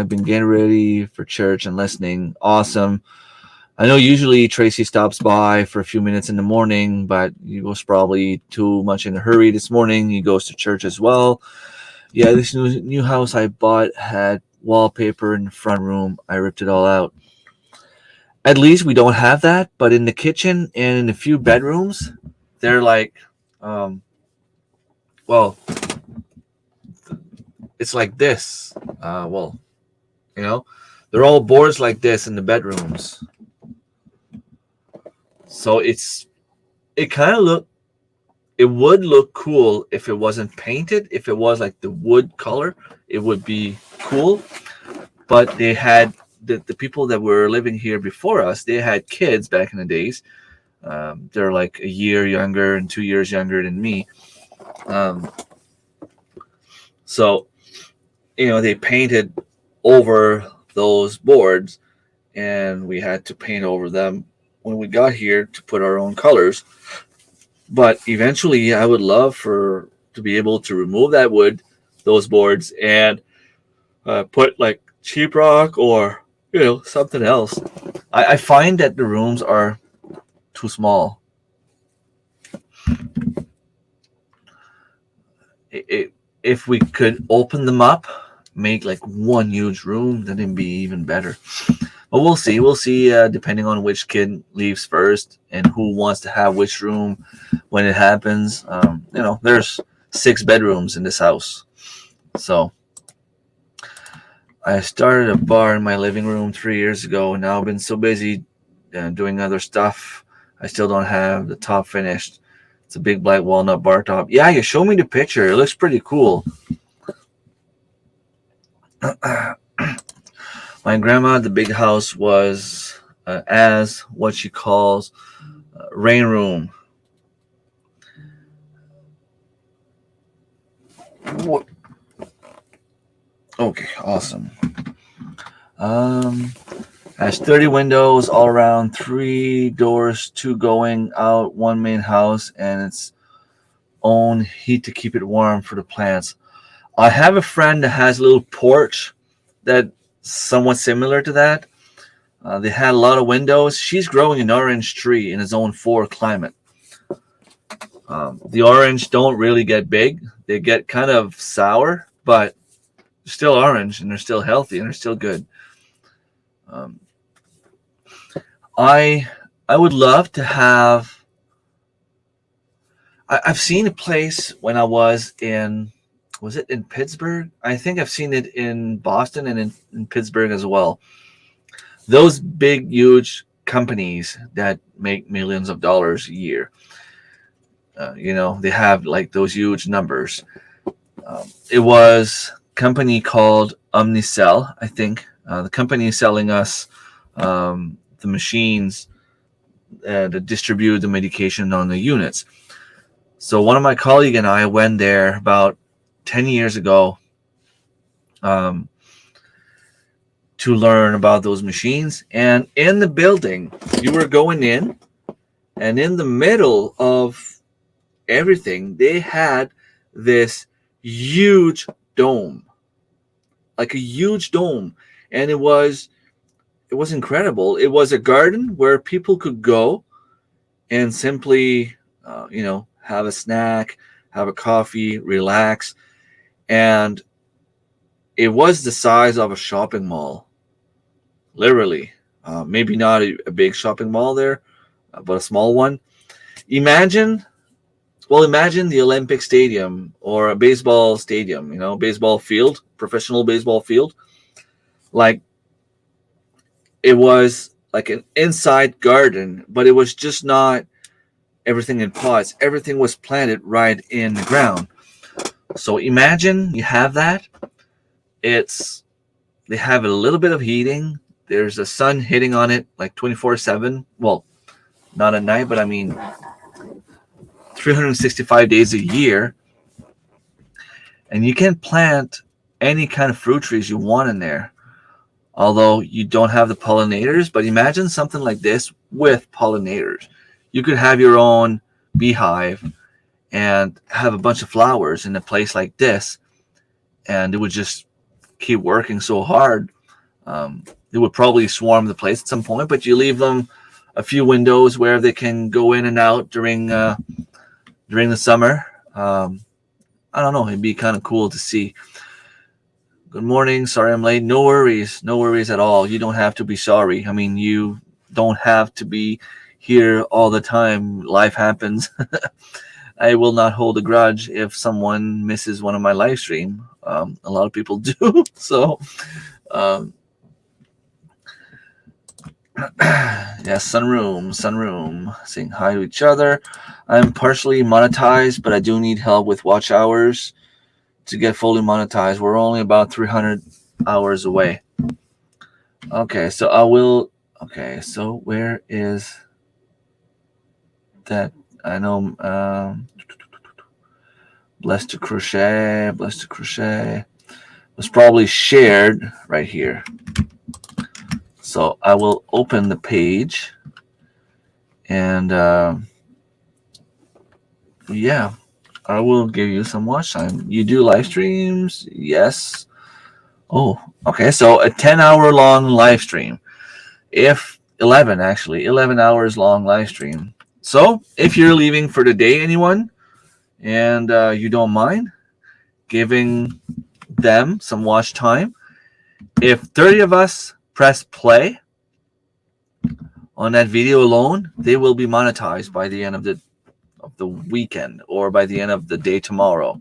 Speaker 2: Been getting ready for church and listening. Awesome. I know usually Tracy stops by for a few minutes in the morning, but he was probably too much in a hurry this morning. He goes to church as well. Yeah, this new house I bought had wallpaper in the front room. I ripped it all out. At least we don't have that, but in the kitchen and in a few bedrooms, they're like, um, well, it's like this. Well, you know, they're all boards like this in the bedrooms. So it would look cool if it wasn't painted. If it was like the wood color, it would be cool. But they had the people that were living here before us, they had kids back in the days. They're like a year younger and 2 years younger than me. So, they painted over those boards, and we had to paint over them when we got here to put our own colors. But eventually, I would love to be able to remove that wood, those boards, and put like sheetrock or something else. I find that the rooms are too small. If we could open them up, make like one huge room, then it'd be even better. But we'll see. We'll see, depending on which kid leaves first and who wants to have which room when it happens. There's 6 bedrooms in this house. So I started a bar in my living room 3 years ago, and now I've been so busy doing other stuff. I still don't have the top finished. It's a big black walnut bar top. Yeah, you show me the picture. It looks pretty cool. My grandma, the big house was as what she calls rain room. What? Okay, awesome. Has 30 windows all around, 3 doors, 2 going out, 1 main house, and its own heat to keep it warm for the plants. I have a friend that has a little porch that's somewhat similar to that. They had a lot of windows. She's growing an orange tree in a zone 4 climate. The orange don't really get big. They get kind of sour, but they're still orange, and they're still healthy, and they're still good. I would love to have. I've seen a place when I was in Pittsburgh? I think I've seen it in Boston and in Pittsburgh as well. Those big, huge companies that make millions of dollars a year. They have like those huge numbers. It was a company called Omnicell, I think. The company is selling us the machines to distribute the medication on the units. So one of my colleagues and I went there about 10 years ago to learn about those machines. And in the building, you were going in, and in the middle of everything, they had this huge dome, like a huge dome. And it was incredible. It was a garden where people could go and simply, have a snack, have a coffee, relax. And it was the size of a shopping mall, literally. Maybe not a big shopping mall there, but a small one. Imagine the Olympic Stadium or a baseball stadium, baseball field, professional baseball field. Like, it was like an inside garden, but it was just not everything in pots. Everything was planted right in the ground. So imagine you have that. They have a little bit of heating. There's a sun hitting on it like 24/7. Well, not at night, but I mean 365 days a year, and you can plant any kind of fruit trees you want in there. Although you don't have the pollinators, but imagine something like this with pollinators. You could have your own beehive and have a bunch of flowers in a place like this, and it would just keep working so hard. It would probably swarm the place at some point, but you leave them a few windows where they can go in and out during the summer. I don't know. It'd be kind of cool to see. Good morning. Sorry I'm late. No worries. No worries at all. You don't have to be sorry. I mean, you don't have to be here all the time. Life happens. I will not hold a grudge if someone misses one of my live stream. A lot of people do. So, yes, sunroom, saying hi to each other. I'm partially monetized, but I do need help with watch hours to get fully monetized. We're only about 300 hours away. Okay, so I will. Okay, so where is that? I know. Blessed to crochet was probably shared right here. So I will open the page, and yeah, I will give you some watch time. You do live streams? Yes. Oh, okay. So a 10-hour long live stream. If 11 hours long live stream. So if you're leaving for the day, anyone, and you don't mind giving them some watch time, if 30 of us press play on that video alone, they will be monetized by the end of the weekend or by the end of the day tomorrow.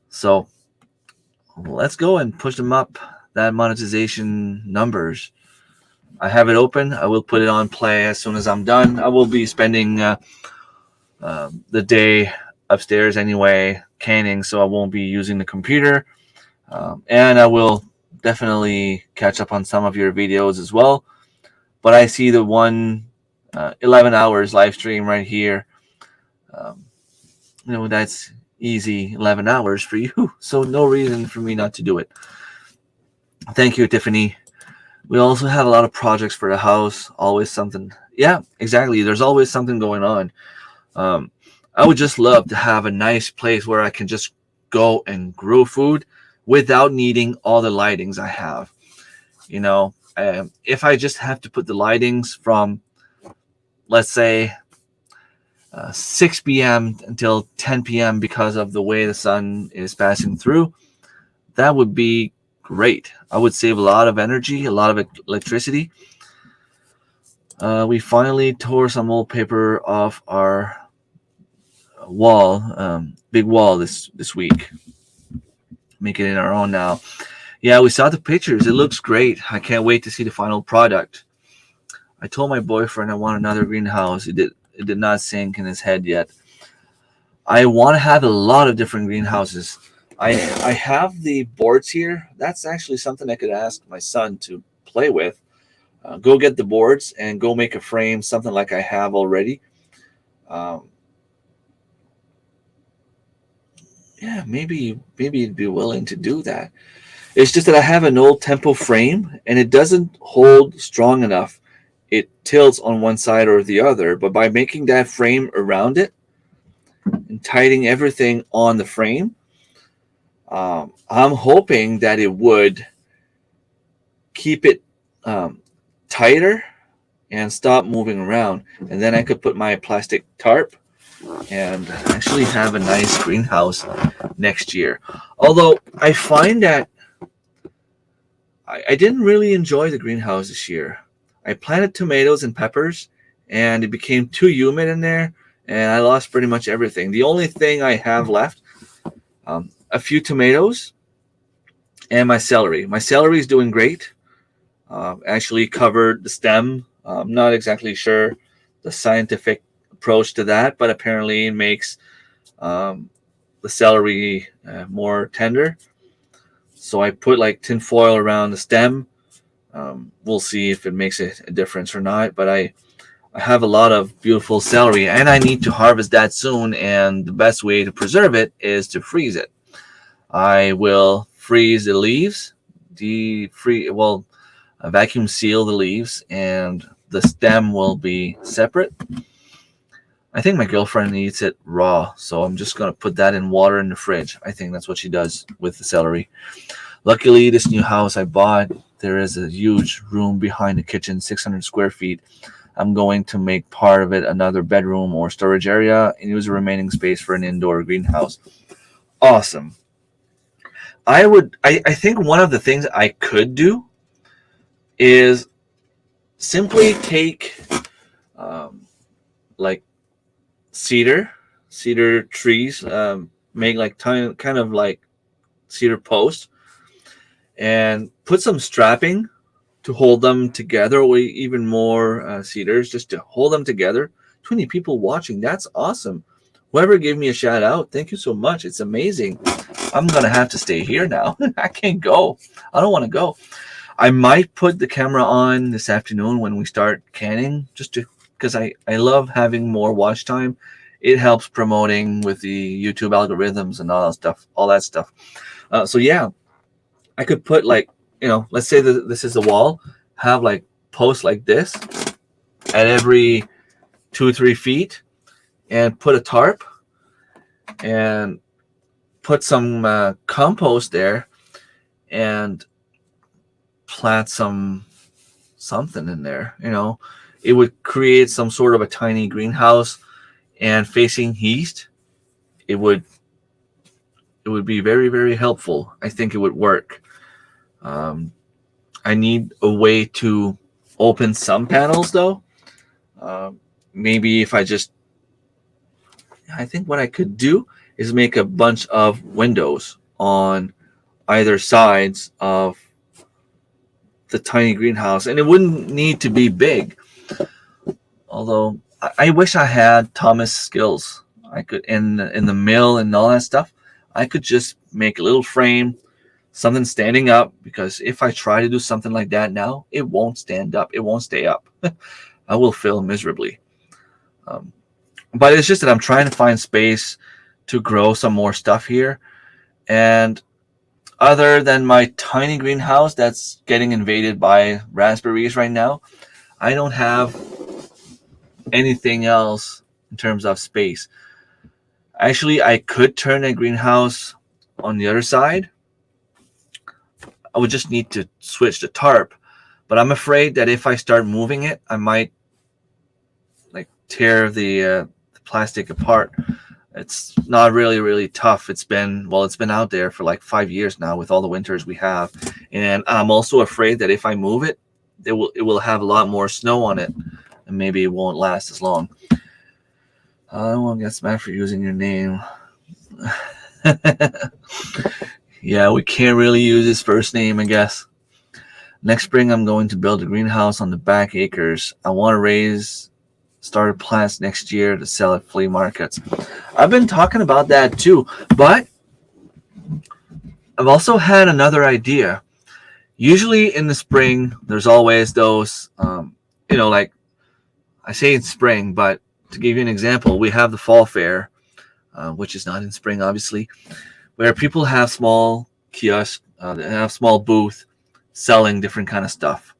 Speaker 2: So let's go and push them up that monetization numbers. I have it open. I will put it on play as soon as I'm done. I will be spending the day upstairs anyway, canning, so I won't be using the computer. And I will definitely catch up on some of your videos as well. But I see the 11 hours live stream right here. That's easy 11 hours for you. So no reason for me not to do it. Thank you, Tiffany. We also have a lot of projects for the house. Always something. Yeah, exactly. There's always something going on. I would just love to have a nice place where I can just go and grow food without needing all the lightings I have. If I just have to put the lightings from, let's say, 6 p.m. until 10 p.m. because of the way the sun is passing through, that would be great. I would save a lot of energy, a lot of electricity. We finally tore some old paper off our wall, big wall this week. Make it in our own now. Yeah, we saw the pictures. It looks great. I can't wait to see the final product. I told my boyfriend I want another greenhouse. It did not sink in his head yet. I want to have a lot of different greenhouses. I have the boards here. That's actually something I could ask my son to play with. Go get the boards and go make a frame, something like I have already. Yeah, maybe you'd be willing to do that. It's just that I have an old tempo frame and it doesn't hold strong enough. It tilts on one side or the other, but by making that frame around it and tightening everything on the frame, I'm hoping that it would keep it tighter and stop moving around. And then I could put my plastic tarp and actually have a nice greenhouse next year. Although I find that I didn't really enjoy the greenhouse this year. I planted tomatoes and peppers, and it became too humid in there, and I lost pretty much everything. The only thing I have left, a few tomatoes, and my celery. My celery is doing great. Actually covered the stem. I'm not exactly sure the scientific approach to that, but apparently it makes the celery more tender. So I put like tin foil around the stem. We'll see if it makes a difference or not. But I I have a lot of beautiful celery, and I need to harvest that soon. And the best way to preserve it is to freeze it. I will freeze the leaves, vacuum seal the leaves, and the stem will be separate. I think my girlfriend eats it raw, so I'm just gonna put that in water in the fridge. I think that's what she does with the celery. Luckily, this new house I bought, there is a huge room behind the kitchen, 600 square feet. I'm going to make part of it another bedroom or storage area and use the remaining space for an indoor greenhouse. Awesome. I think one of the things I could do is simply take like cedar trees, make like tiny, kind of like cedar posts, and put some strapping to hold them together, or even more cedars just to hold them together. 20 people watching. That's awesome. Whoever gave me a shout out, thank you so much. It's amazing. I'm going to have to stay here now. I can't go. I don't want to go. I might put the camera on this afternoon when we start canning, just to because I love having more watch time. It helps promoting with the YouTube algorithms and all that stuff. So yeah, I could put like, let's say that this is a wall, have like posts like this at every 2-3 feet, and put a tarp and put some compost there and plant something in there. It would create some sort of a tiny greenhouse, and facing east, it would be very, very helpful. I think it would work. I need a way to open some panels though. Maybe if I think what I could do is make a bunch of windows on either sides of the tiny greenhouse, and it wouldn't need to be big. Although I wish I had Thomas skills. I could in the mill and all that stuff. I could just make a little frame, something standing up, because if I try to do something like that now, it won't stand up. It won't stay up. I will fail miserably. But it's just that I'm trying to find space to grow some more stuff here. And other than my tiny greenhouse that's getting invaded by raspberries right now, I don't have anything else in terms of space. Actually, I could turn a greenhouse on the other side. I would just need to switch the tarp, but I'm afraid that if I start moving it, I might like tear the plastic apart. It's not really tough. It's been out there for like 5 years now with all the winters we have, and I'm also afraid that if I move it, it will have a lot more snow on it, and maybe it won't last as long. I won't get smacked for using your name. Yeah, we can't really use his first name, I guess. Next spring, I'm going to build a greenhouse on the back acres. I want to raise starter plants next year to sell at flea markets. I've been talking about that too, but I've also had another idea. Usually in the spring, there's always those, like I say in spring, but to give you an example, we have the fall fair, which is not in spring, obviously, where people have small kiosks, they have small booth selling different kind of stuff.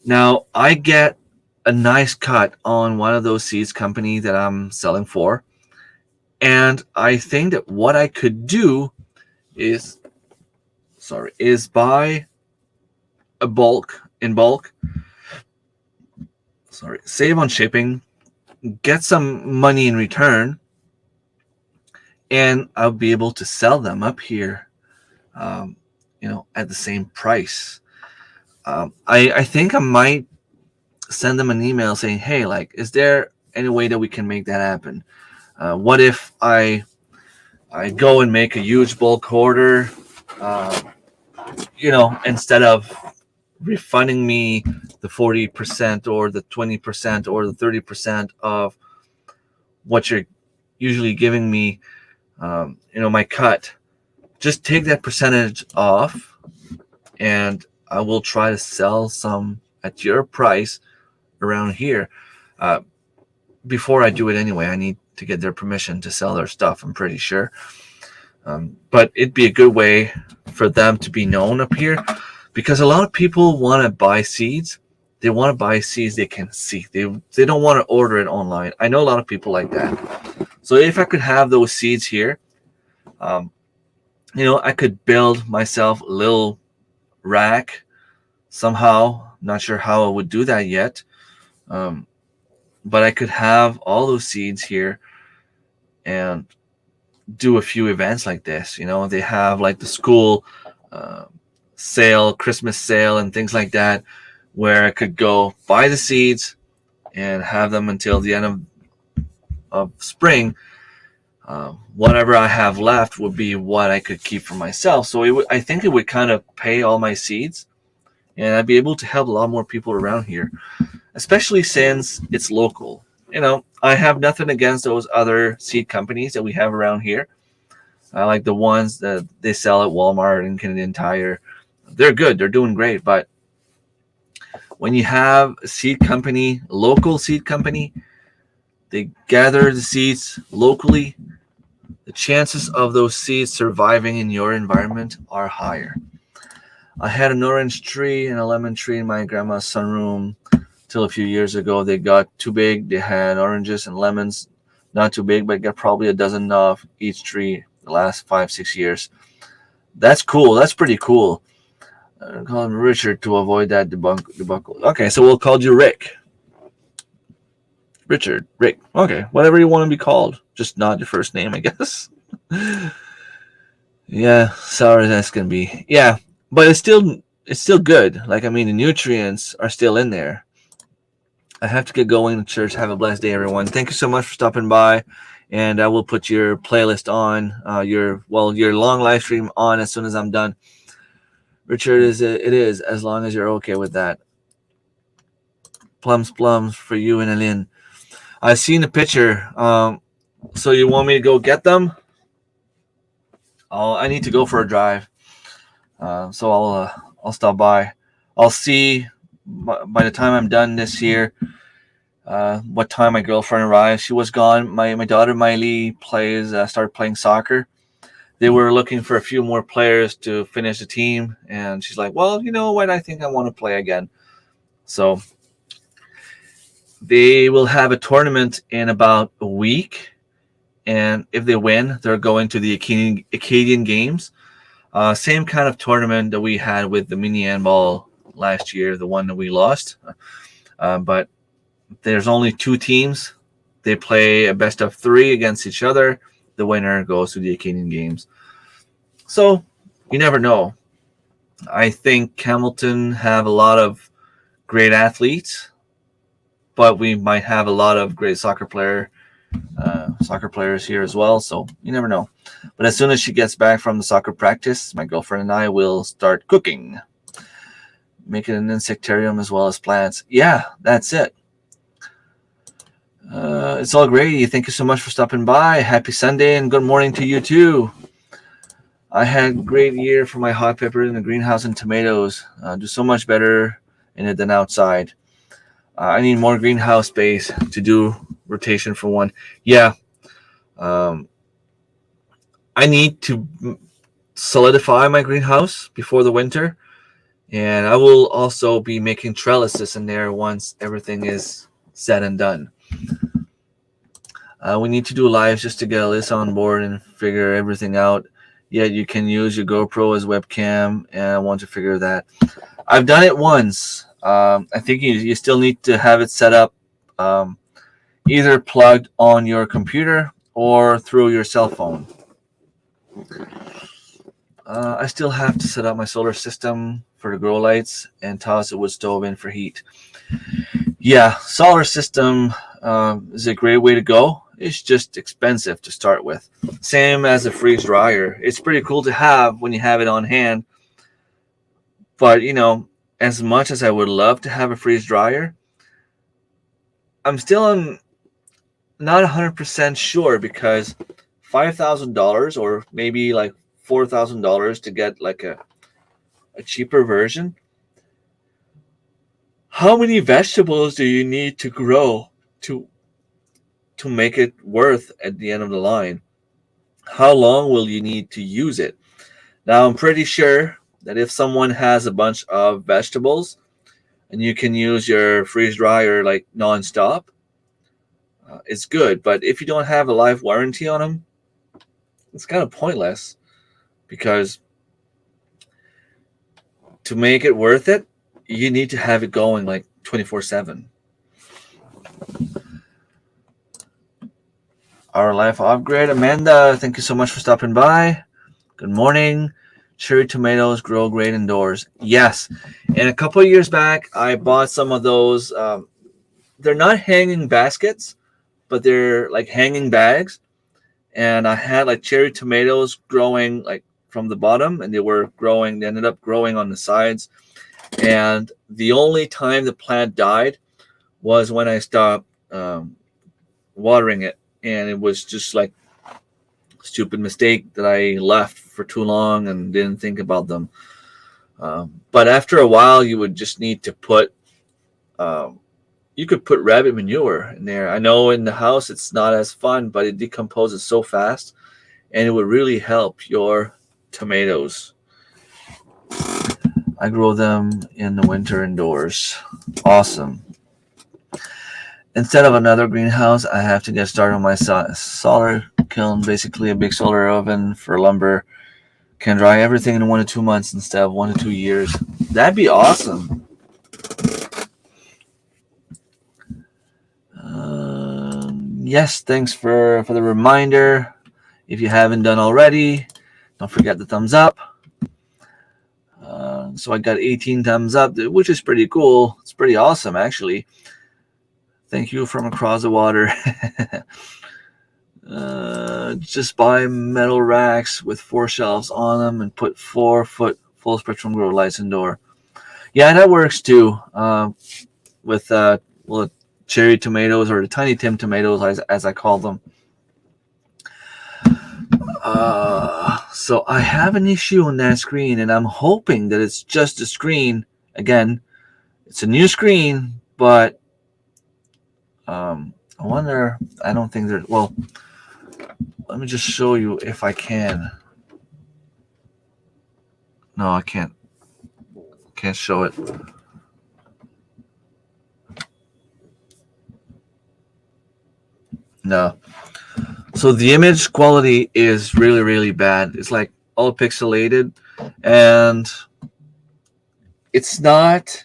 Speaker 2: Now, I get a nice cut on one of those seeds company that I'm selling for, and I think that what I could do is buy in bulk. Save on shipping, get some money in return, and I'll be able to sell them up here, at the same price. I think I might send them an email saying, hey, like, is there any way that we can make that happen? What if I go and make a huge bulk order, instead of refunding me the 40% or the 20% or the 30% of what you're usually giving me, my cut, just take that percentage off, and I will try to sell some at your price around here. Uh, Before I do it anyway, I need to get their permission to sell their stuff, I'm pretty sure. But it'd be a good way for them to be known up here, because a lot of people want to buy seeds. They want to buy seeds they can see. They don't want to order it online. I know a lot of people like that. So if I could have those seeds here, um, I could build myself a little rack somehow. Not sure how I would do that yet. Um, but I could have all those seeds here and do a few events like this. They have like the school uh, sale, Christmas sale, and things like that, where I could go buy the seeds and have them until the end of spring. Whatever I have left would be what I could keep for myself. So I think it would kind of pay all my seeds, and I'd be able to help a lot more people around here, especially since it's local. I have nothing against those other seed companies that we have around here. I like the ones that they sell at Walmart and Canadian Tire. They're good. They're doing great. But when you have a seed company, a local seed company, they gather the seeds locally, the chances of those seeds surviving in your environment are higher. I had an orange tree and a lemon tree in my grandma's sunroom till a few years ago. They got too big. They had oranges and lemons, not too big, but got probably a dozen of each tree the last 5-6 years. That's cool. That's pretty cool. Call him Richard to avoid that debacle. Okay, so we'll call you Rick. Richard, Rick. Okay, whatever you want to be called. Just not your first name, I guess. Yeah, sorry that's gonna be. Yeah, but it's still good. Like, I mean, the nutrients are still in there. I have to get going to church. Have a blessed day, everyone. Thank you so much for stopping by, and I will put your playlist on, your long live stream on as soon as I'm done. Richard, it is, as long as you're okay with that. Plums for you and Alin. I've seen the picture. So you want me to go get them? I need to go for a drive. So I'll stop by. I'll see by the time I'm done this year what time my girlfriend arrives. She was gone. My daughter Miley started playing soccer. They were looking for a few more players to finish the team, and she's like, well, you know what, I think I want to play again. So they will have a tournament in about a week, and if they win, they're going to the Acadian Games. Same kind of tournament that we had with the mini handball last year, the one that we lost. But there's only 2 teams. They play a best of 3 against each other. The winner goes to the Acadian Games. So you never know. I think Hamilton have a lot of great athletes, but we might have a lot of great soccer players here as well. So you never know. But as soon as she gets back from the soccer practice, my girlfriend and I will start cooking, making an insectarium as well as plants. Yeah, that's it. It's all great. Thank you so much for stopping by. Happy Sunday and good morning to you too. I had a great year for my hot peppers in the greenhouse and tomatoes. Do so much better in it than outside. I need more greenhouse space to do rotation for one. Yeah. I need to solidify my greenhouse before the winter. And I will also be making trellises in there once everything is said and done. We need to do lives just to get Alyssa on board and figure everything out. Yet you can use your GoPro as webcam, and I want to figure that. I've done it once. I think you still need to have it set up either plugged on your computer or through your cell phone. I still have to set up my solar system for the grow lights and toss a wood stove in for heat. Yeah, solar system is a great way to go. It's just expensive to start with. Same as a freeze dryer. It's pretty cool to have when you have it on hand. But, as much as I would love to have a freeze dryer, I'm still not 100% sure, because $5,000 or maybe like $4,000 to get like a cheaper version. How many vegetables do you need to grow to make it worth at the end of the line? How long will you need to use it? Now, I'm pretty sure that if someone has a bunch of vegetables and you can use your freeze dryer like nonstop, it's good. But if you don't have a life warranty on them, it's kind of pointless because to make it worth it, you need to have it going like 24/7. Our life upgrade, Amanda, thank you so much for stopping by. Good morning. Cherry tomatoes grow great indoors. Yes. And a couple of years back, I bought some of those. They're not hanging baskets, but they're like hanging bags. And I had like cherry tomatoes growing like from the bottom, and they ended up growing on the sides. And the only time the plant died was when I stopped watering it. And it was just like stupid mistake that I left for too long and didn't think about them. But after a while, you would just need to put, you could put rabbit manure in there. I know in the house it's not as fun, but it decomposes so fast and it would really help your tomatoes. I grow them in the winter indoors. Awesome. Instead of another greenhouse, I have to get started on my solar kiln, basically a big solar oven for lumber. Can dry everything in 1 to 2 months instead of 1 to 2 years. That'd be awesome. Yes, thanks for the reminder. If you haven't done already, don't forget the thumbs up. So I got 18 thumbs up, which is pretty cool. It's pretty awesome, actually. Thank you from across the water. Just buy metal racks with 4 shelves on them and put 4-foot full spectrum grow lights indoor. Yeah, that works too. With cherry tomatoes, or the tiny Tim tomatoes, as I call them. So I have an issue on that screen, and I'm hoping that it's just a screen. Again, it's a new screen, but I wonder. I don't think there's. Well, let me just show you if I can. No, I can't. Can't show it. No. So the image quality is really, really bad. It's like all pixelated, and it's not.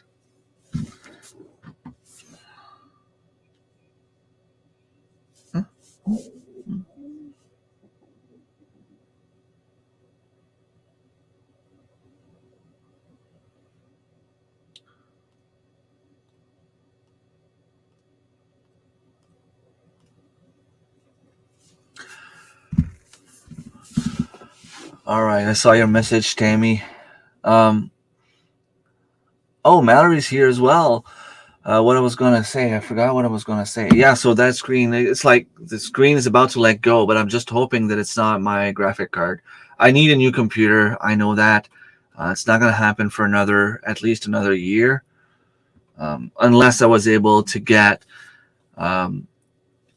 Speaker 2: All right, I saw your message, Tammy. Oh, Mallory's here as well. What I was going to say, I forgot what I was going to say. Yeah, so that screen, it's like the screen is about to let go, but I'm just hoping that it's not my graphic card. I need a new computer. I know that. It's not going to happen for at least another year, unless I was able to get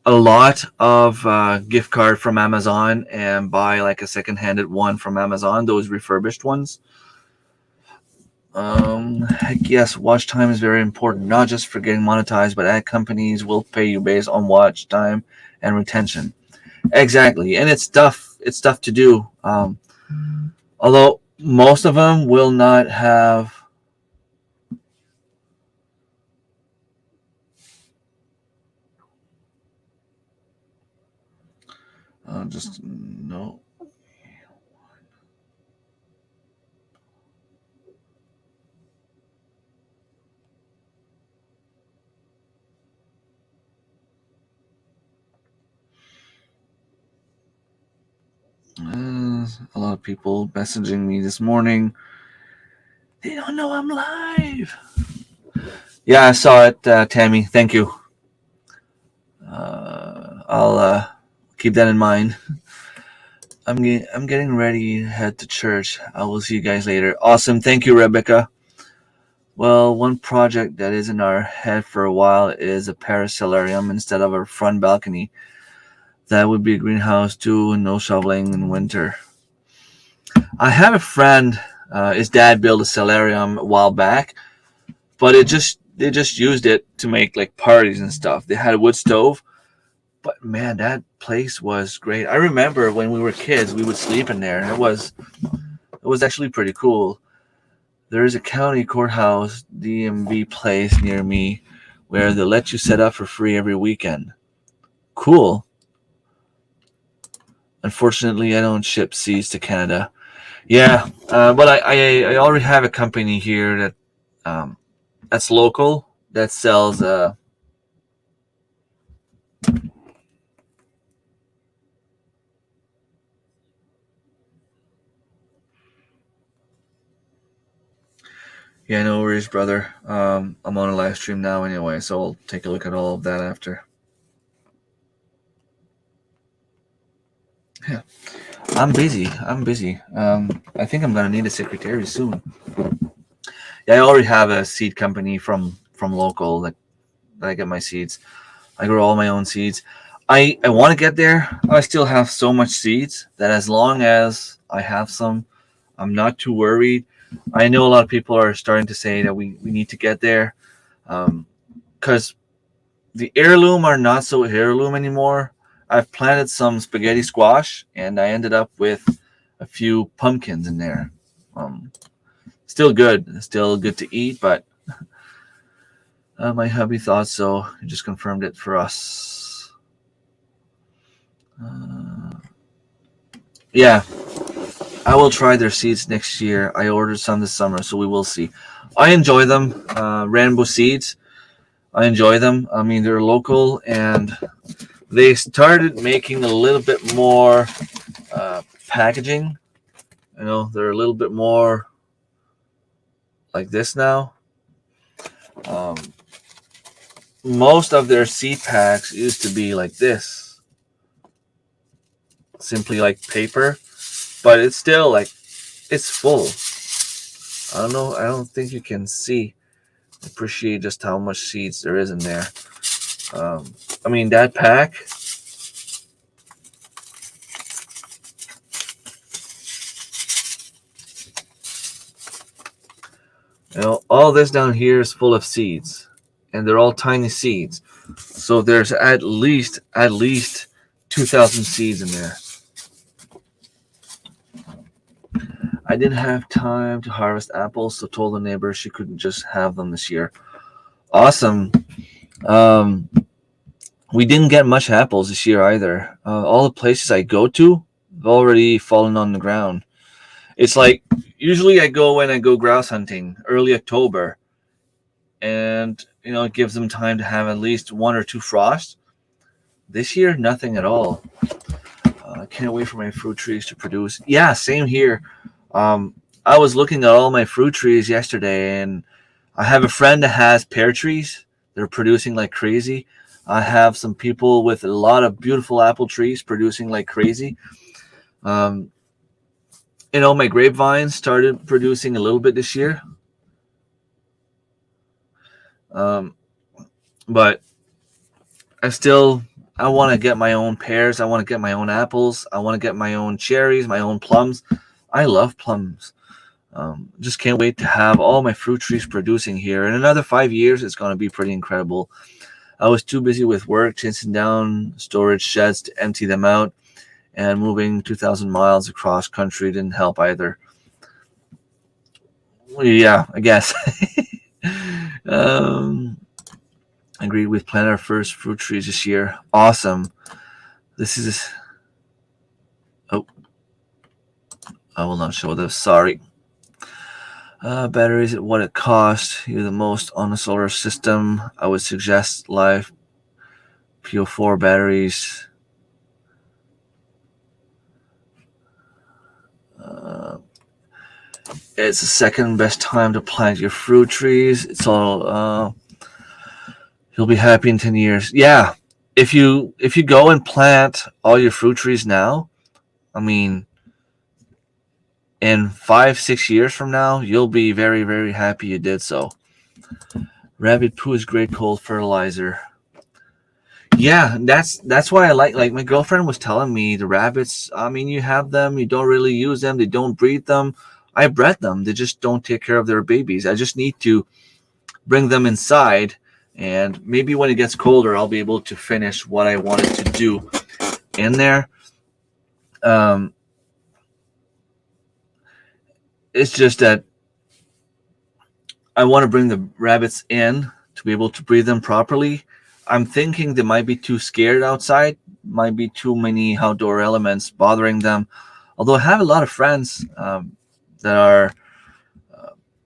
Speaker 2: a lot of gift card from Amazon and buy like a second-handed one from Amazon, those refurbished ones. Heck yes, watch time is very important, not just for getting monetized, but ad companies will pay you based on watch time and retention. Exactly, and it's tough to do. Although most of them will not have. Just no. A lot of people messaging me this morning. They don't know I'm live. Yeah, I saw it, Tammy. Thank you. I'll keep that in mind. I'm getting ready to head to church. I will see you guys later. Awesome. Thank you, Rebecca. Well, one project that is in our head for a while is a parasolarium instead of a front balcony. That would be a greenhouse too, and no shoveling in winter. I have a friend. His dad built a solarium a while back, but they just used it to make like parties and stuff. They had a wood stove, but man, that place was great. I remember when we were kids, we would sleep in there, and it was actually pretty cool. There is a county courthouse DMV place near me where they let you set up for free every weekend. Cool. Unfortunately, I don't ship seeds to Canada. Yeah, but I already have a company here that that's local that sells. Yeah, no worries, brother. I'm on a live stream now anyway, so I'll take a look at all of that after. Yeah, I'm busy. I'm busy. I think I'm gonna need a secretary soon. Yeah, I already have a seed company from local that I get my seeds. I grow all my own seeds. I want to get there. I still have so much seeds that as long as I have some, I'm not too worried. I know a lot of people are starting to say that we need to get there because the heirloom are not so heirloom anymore. I've planted some spaghetti squash and I ended up with a few pumpkins in there. Um, still good to eat, but my hubby thought so. He just confirmed it for us. Yeah, I will try their seeds next year. I ordered some this summer, so we will see. I enjoy them. Rainbow seeds. I enjoy them. I mean, they're local, and they started making a little bit more packaging. You know, they're a little bit more like this now. Um, most of their seed packs used to be like this, simply like paper, but it's still like it's full. I don't know. I don't think you can appreciate just how much seeds there is in there. I mean, that pack. You know, all this down here is full of seeds, and they're all tiny seeds. So there's at least 2,000 seeds in there. I didn't have time to harvest apples, so told the neighbor she couldn't just have them this year. Awesome. Um, we didn't get much apples this year either. All the places I go to have already fallen on the ground. It's like usually I go when I go grouse hunting early October, and you know it gives them time to have at least one or two frosts. This year, nothing at all. I can't wait for my fruit trees to produce. Yeah, same here. Um, I was looking at all my fruit trees yesterday, and I have a friend that has pear trees. They're producing like crazy. I have some people with a lot of beautiful apple trees producing like crazy. Um, you know, my grapevines started producing a little bit this year. Um, but I want to get my own pears. I want to get my own apples. I want to get my own cherries, my own plums. I love plums. Just can't wait to have all my fruit trees producing here. In another 5 years, it's going to be pretty incredible. I was too busy with work chasing down storage sheds to empty them out, and moving 2,000 miles across country didn't help either. Yeah, I guess. um, Agreed. We've planted our first fruit trees this year. Awesome. This is. Oh, I will not show this. Sorry. Batteries at what it costs you the most on the solar system. I would suggest live PO4 batteries. It's the second best time to plant your fruit trees. It's all. You'll be happy in 10 years. Yeah, if you go and plant all your fruit trees now, I mean, in 5-6 years from now, you'll be very very happy you did so. Rabbit poo is great cold fertilizer. Yeah, that's why I like my girlfriend was telling me the rabbits. I mean, you have them, you don't really use them, they don't breed them. I bred them. They just don't take care of their babies. I just need to bring them inside, and maybe when it gets colder, I'll be able to finish what I wanted to do in there. Um, it's just that I want to bring the rabbits in to be able to breed them properly. I'm thinking they might be too scared outside, might be too many outdoor elements bothering them. Although I have a lot of friends that are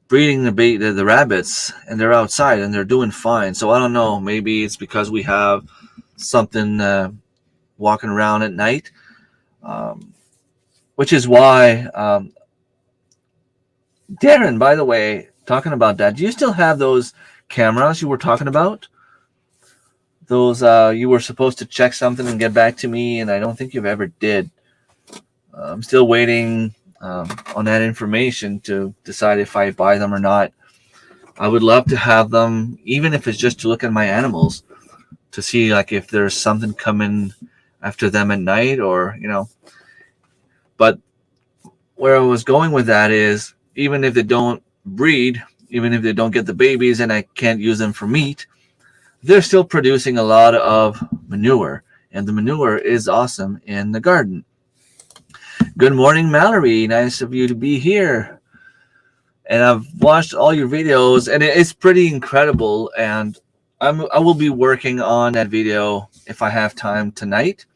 Speaker 2: breeding the rabbits, and they're outside and they're doing fine. So I don't know. Maybe it's because we have something walking around at night, um, which is why. Darren, by the way, talking about that, do you still have those cameras you were talking about? Those you were supposed to check something and get back to me, and I don't think you've ever did. I'm still waiting on that information to decide if I buy them or not. I would love to have them, even if it's just to look at my animals, to see like if there's something coming after them at night, or But where I was going with that is, even if they don't breed, even if they don't get the babies, and I can't use them for meat, they're still producing a lot of manure, and the manure is awesome in the garden. Good morning, Mallory. Nice of you to be here. And I've watched all your videos, and it's pretty incredible. And I will be working on that video if I have time tonight,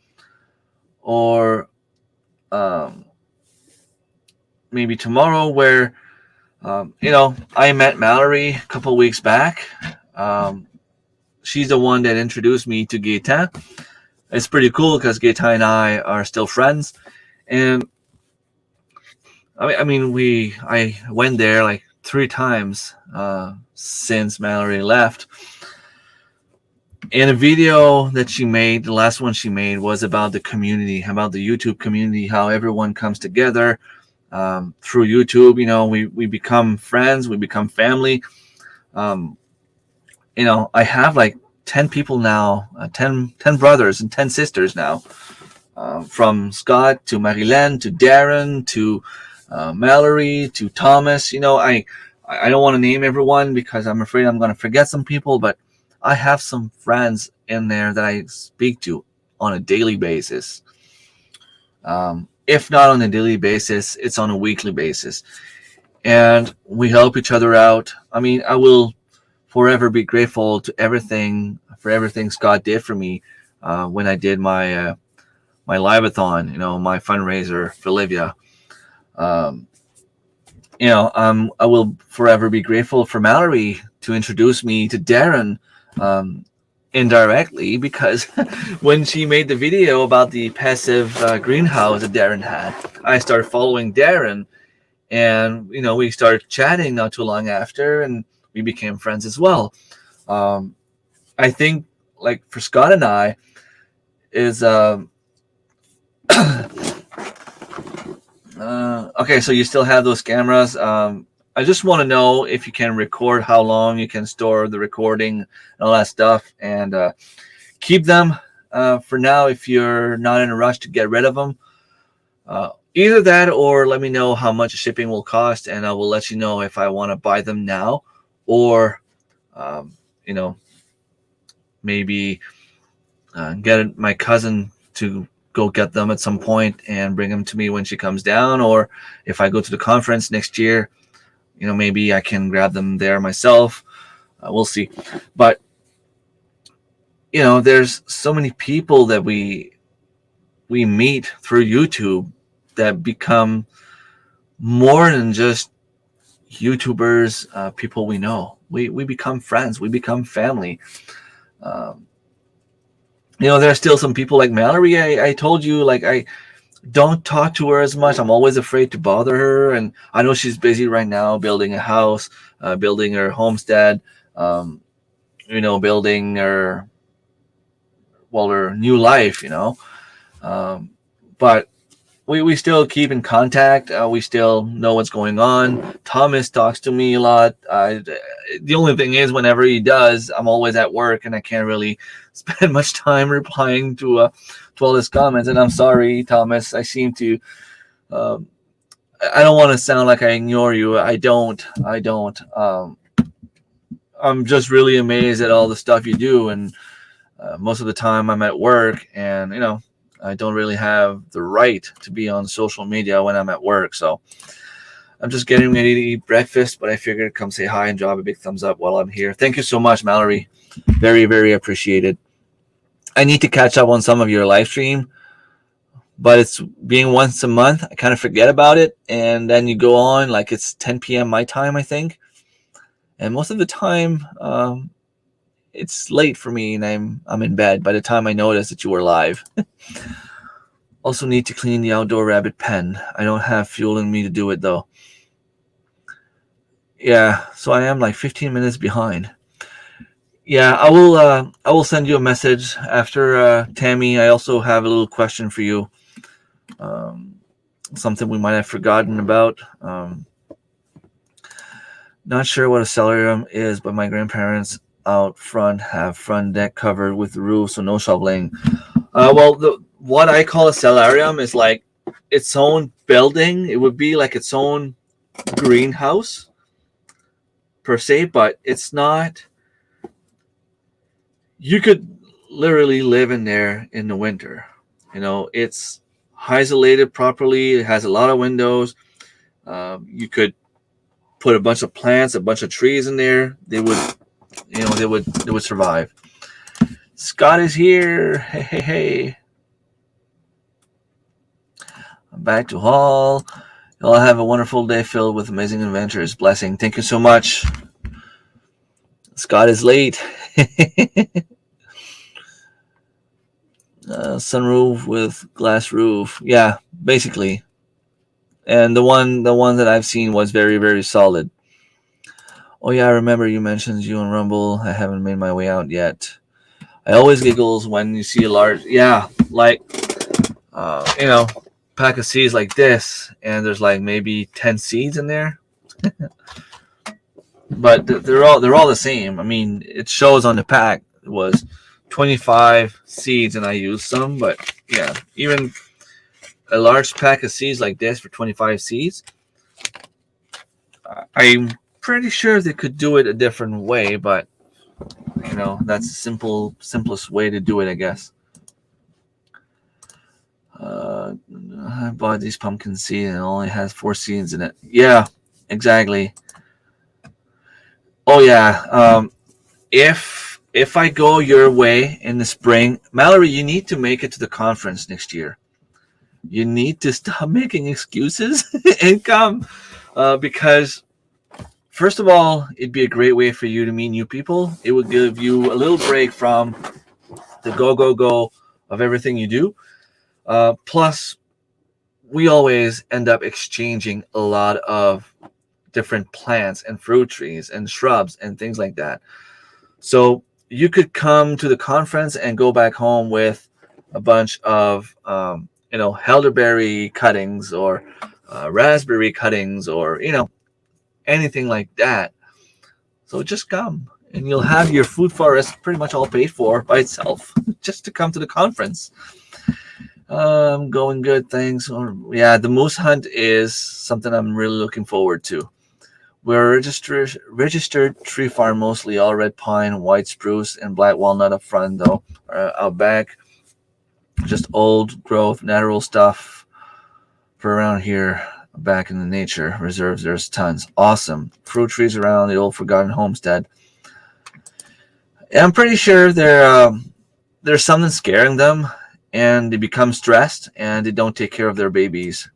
Speaker 2: or maybe tomorrow. Where I met Mallory a couple weeks back. She's the one that introduced me to Gaetan. It's pretty cool because Gaetan and I are still friends, and I went there like 3 times since Mallory left. And a video that she made, the last one she made, was about the community, about the YouTube community, how everyone comes together through YouTube. We become friends, we become family. I have like 10 people now, 10 brothers and 10 sisters now, from Scott to Marilyn to Darren to Mallory to Thomas. I don't want to name everyone because I'm afraid I'm going to forget some people, but I have some friends in there that I speak to on a daily basis. If not on a daily basis, it's on a weekly basis. And we help each other out. I mean, I will forever be grateful to everything Scott did for me when I did my live-a-thon, my fundraiser for Livia. I will forever be grateful for Mallory to introduce me to Darren indirectly, because when she made the video about the passive greenhouse that Darren had, I started following Darren, and we started chatting not too long after, and we became friends as well. I think, like, for Scott and I is okay, so you still have those cameras. I just want to know if you can record, how long you can store the recording and all that stuff, and keep them for now if you're not in a rush to get rid of them. Either that, or let me know how much shipping will cost, and I will let you know if I want to buy them now, or maybe get my cousin to go get them at some point and bring them to me when she comes down, or if I go to the conference next year, maybe I can grab them there myself. We'll see. But there's so many people that we meet through YouTube that become more than just YouTubers, people we know. We become friends, we become family. There's still some people like Mallory. I told you, like, I don't talk to her as much. I'm always afraid to bother her, and I know she's busy right now building a house, building her homestead, building her new life. But we still keep in contact. We still know what's going on. Thomas talks to me a lot. The only thing is, whenever he does, I'm always at work and I can't really spend much time replying to all his comments. And I'm sorry, Thomas. I seem to. Um, I don't want to sound like I ignore you. I don't. I don't. I'm just really amazed at all the stuff you do, and most of the time I'm at work, and I don't really have the right to be on social media when I'm at work. So I'm just getting ready to eat breakfast, but I figured come say hi and drop a big thumbs up while I'm here. Thank you so much, Mallory. Very, very appreciated. I need to catch up on some of your live stream, but it's being once a month. I kind of forget about it, and then you go on like it's 10 p.m. my time, I think. And most of the time, it's late for me, and I'm in bed by the time I notice that you were live. Also need to clean the outdoor rabbit pen. I don't have fuel in me to do it though. Yeah, so I am like 15 minutes behind. Yeah, I will send you a message after Tammy. I also have a little question for you. Something we might have forgotten about. Not sure what a solarium is, but my grandparents out front have front deck covered with the roof, so no shoveling. What I call a solarium is like its own building. It would be like its own greenhouse per se, but it's not. You could literally live in there in the winter. It's isolated properly. It has a lot of windows. You could put a bunch of plants, a bunch of trees in there. They would survive. Scott is here. Hey. I'm back to Hall. Y'all have a wonderful day filled with amazing adventures. Blessing. Thank you so much. Scott is late. Sunroof with glass roof. Yeah, basically. And the one that I've seen was very, very solid. Oh yeah, I remember you mentioned you on Rumble. I haven't made my way out yet. I always giggles when you see a large, like, pack of seeds like this, and there's like maybe 10 seeds in there. But they're all the same. I mean, it shows on the pack it was 25 seeds, and I used some. But yeah, even a large pack of seeds like this for 25 seeds, I'm pretty sure they could do it a different way. But that's the simplest way to do it, I guess. I bought these pumpkin seeds and it only has 4 seeds in it. Yeah, exactly. Oh yeah. If I go your way in the spring, Mallory, you need to make it to the conference next year. You need to stop making excuses and come, because first of all, it'd be a great way for you to meet new people. It would give you a little break from the go of everything you do. Plus, we always end up exchanging a lot of different plants and fruit trees and shrubs and things like that. So you could come to the conference and go back home with a bunch of, elderberry cuttings or raspberry cuttings or, anything like that. So just come and you'll have your food forest pretty much all paid for by itself just to come to the conference. Going good, thanks. The moose hunt is something I'm really looking forward to. We're a registered tree farm, mostly all red pine, white spruce, and black walnut up front, though. Out back, just old growth, natural stuff for around here. Back in the nature reserves, there's tons. Awesome. Fruit trees around the old forgotten homestead. I'm pretty sure there's something scaring them, and they become stressed, and they don't take care of their babies.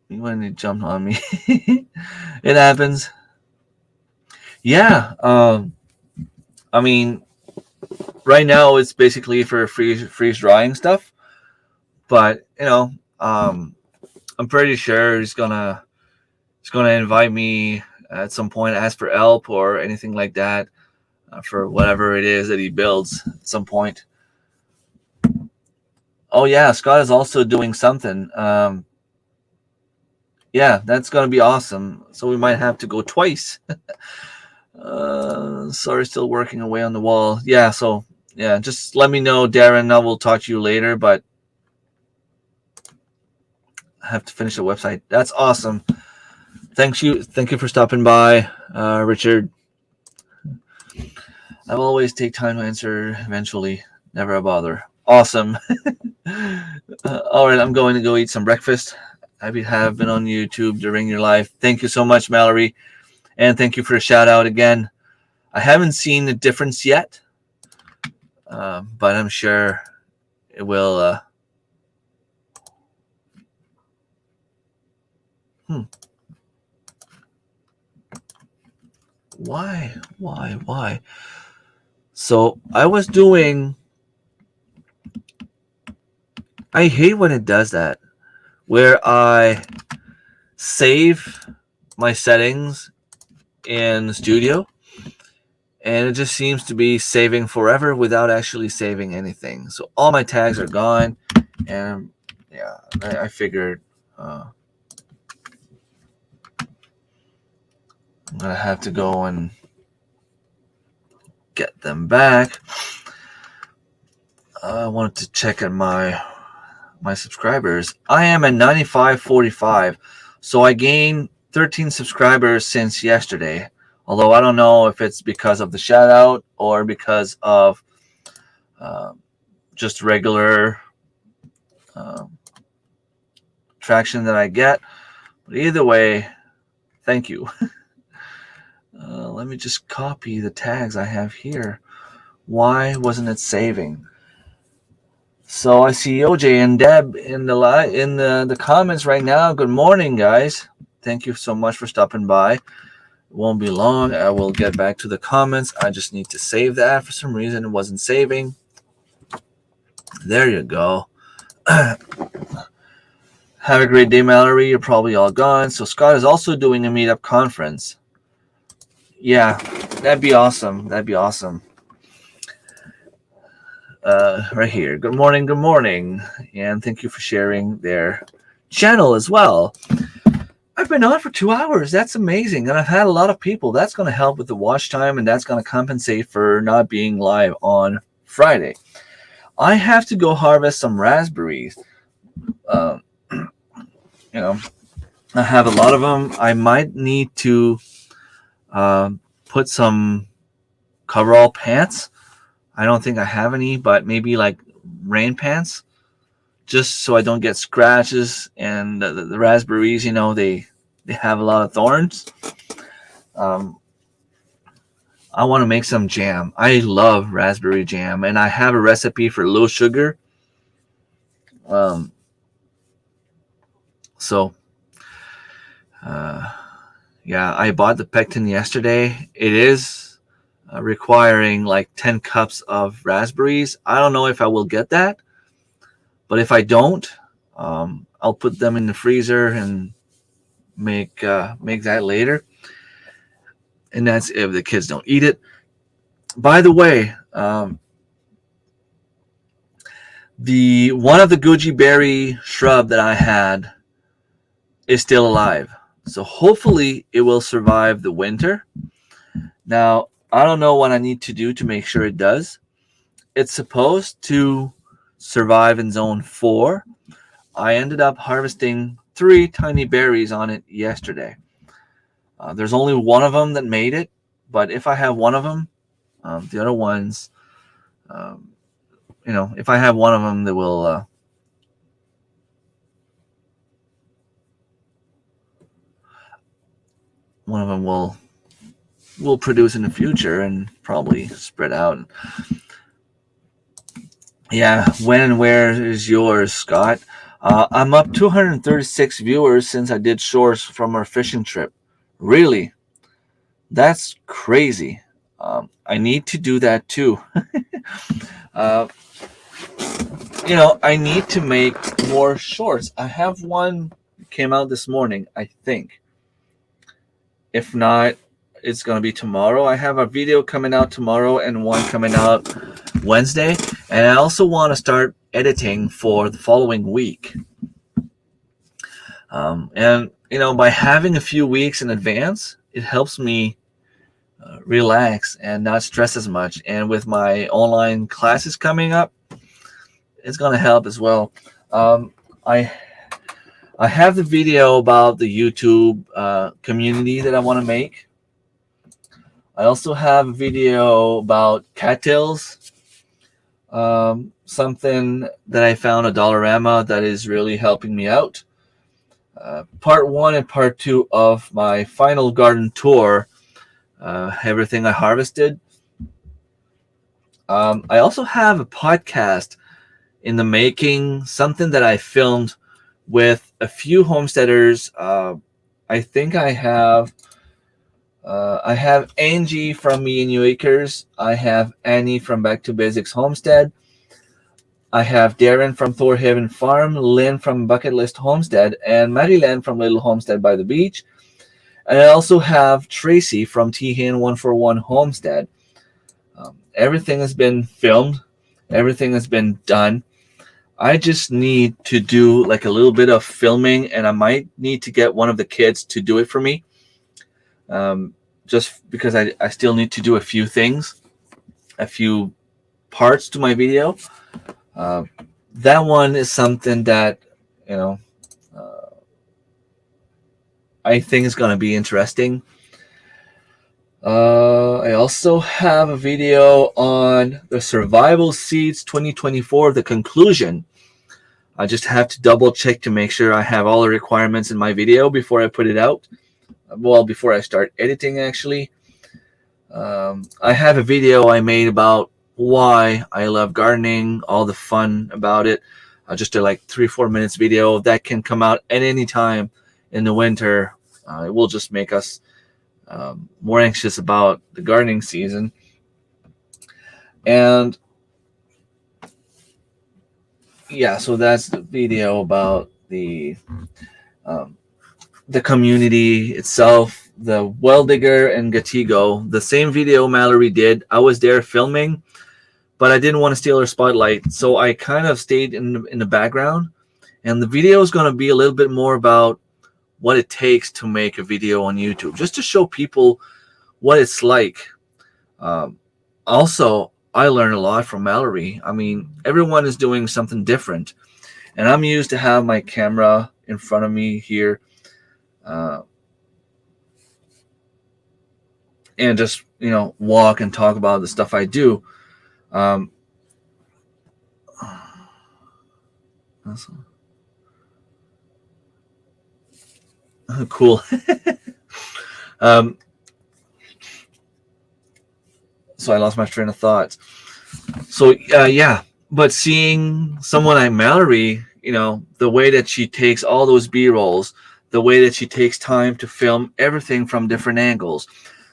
Speaker 2: When they jumped on me. It happens. Yeah. I mean, right now it's basically for freeze drying stuff, but I'm pretty sure he's gonna invite me at some point, ask for help or anything like that, for whatever it is that he builds at some point. Oh yeah, Scott is also doing something. Yeah, that's gonna be awesome. So we might have to go twice. Sorry, still working away on the wall. Yeah, so yeah, just let me know, Darren. I will talk to you later, but I have to finish the website. That's awesome. Thank you for stopping by, Richard. I'll always take time to answer eventually. Never a bother. Awesome. All right, I'm going to go eat some breakfast. I have been on YouTube during your life. Thank you so much, Mallory. And thank you for a shout out again. I haven't seen the difference yet, but I'm sure it will. Why? So I was doing. I hate when it does that, where I save my settings in Studio, and it just seems to be saving forever without actually saving anything. So all my tags are gone, and yeah, I figured I'm gonna have to go and get them back. I wanted to check at my subscribers. I am at 9545, so I gained 13 subscribers since yesterday. Although I don't know if it's because of the shout out or because of just regular traction that I get. But either way, thank you. Let me just copy the tags I have here. Why wasn't it saving? So I see OJ and Deb in the comments right now. Good morning, guys. Thank you so much for stopping by. It won't be long. I will get back to the comments. I just need to save that. For some reason, it wasn't saving. There you go. Have a great day, Mallory. You're probably all gone. So Scott is also doing a meetup conference. Yeah, that'd be awesome. Right here. Good morning. And thank you for sharing their channel as well. I've been on for 2 hours. That's amazing. And I've had a lot of people. That's going to help with the watch time, and that's going to compensate for not being live on Friday. I have to go harvest some raspberries. I have a lot of them. I might need to put some coverall pants. I don't think I have any, but maybe like rain pants, just so I don't get scratches. And the raspberries, they have a lot of thorns. I want to make some jam. I love raspberry jam, and I have a recipe for low sugar. Yeah, I bought the pectin yesterday. It is requiring like 10 cups of raspberries. I don't know if I will get that, but if I don't, I'll put them in the freezer and make that later. And that's if the kids don't eat it. By the way, the one of the goji berry shrub that I had is still alive. So hopefully it will survive the winter. Now, I don't know what I need to do to make sure it does. It's supposed to survive in zone 4. I ended up harvesting 3 tiny berries on it yesterday. There's only one of them that made it, but if I have one of them, the other ones, if I have one of them, they will. One of them will produce in the future and probably spread out. Yeah, when and where is yours, Scott? I'm up 236 viewers since I did shorts from our fishing trip. Really? That's crazy. I need to do that too. I need to make more shorts. I have one came out this morning, I think. If not, it's going to be tomorrow. I have a video coming out tomorrow and one coming out Wednesday. And I also want to start editing for the following week. And by having a few weeks in advance, it helps me relax and not stress as much. And with my online classes coming up, it's going to help as well. I have the video about the YouTube community that I want to make. I also have a video about cattails, something that I found at Dollarama that is really helping me out. Part 1 and part 2 of my final garden tour, everything I harvested. I also have a podcast in the making, something that I filmed with a few homesteaders. I think I have Angie from Me and New Acres. I have Annie from Back to Basics Homestead. I have Darren from Thorhaven Farm, Lynn from Bucket List Homestead, and Marilyn from Little Homestead by the Beach. And I also have Tracy from Tehan 141 Homestead. Everything has been filmed. Everything has been done. I just need to do like a little bit of filming, and I might need to get one of the kids to do it for me. Just because I still need to do a few things, a few parts to my video. That one is something that, I think is going to be interesting. I also have a video on the Survival Seeds 2024, the conclusion. I just have to double check to make sure I have all the requirements in my video before I put it out. Well, before I start editing, actually. I have a video I made about why I love gardening, all the fun about it. Just a 3-4 minutes video that can come out at any time in the winter. It will just make us more anxious about the gardening season. And yeah, so that's the video about the community itself, the well digger and Gatigo. The same video Mallory did. I was there filming, but I didn't want to steal her spotlight, so I kind of stayed in the background. And the video is going to be a little bit more about what it takes to make a video on YouTube, just to show people what it's like. Also, I learned a lot from Mallory. I mean, everyone is doing something different, and I'm used to have my camera in front of me here, and just walk and talk about the stuff I do. Cool. So I lost my train of thought. So yeah, but seeing someone like Mallory, the way that she takes all those B-rolls, the way that she takes time to film everything from different angles,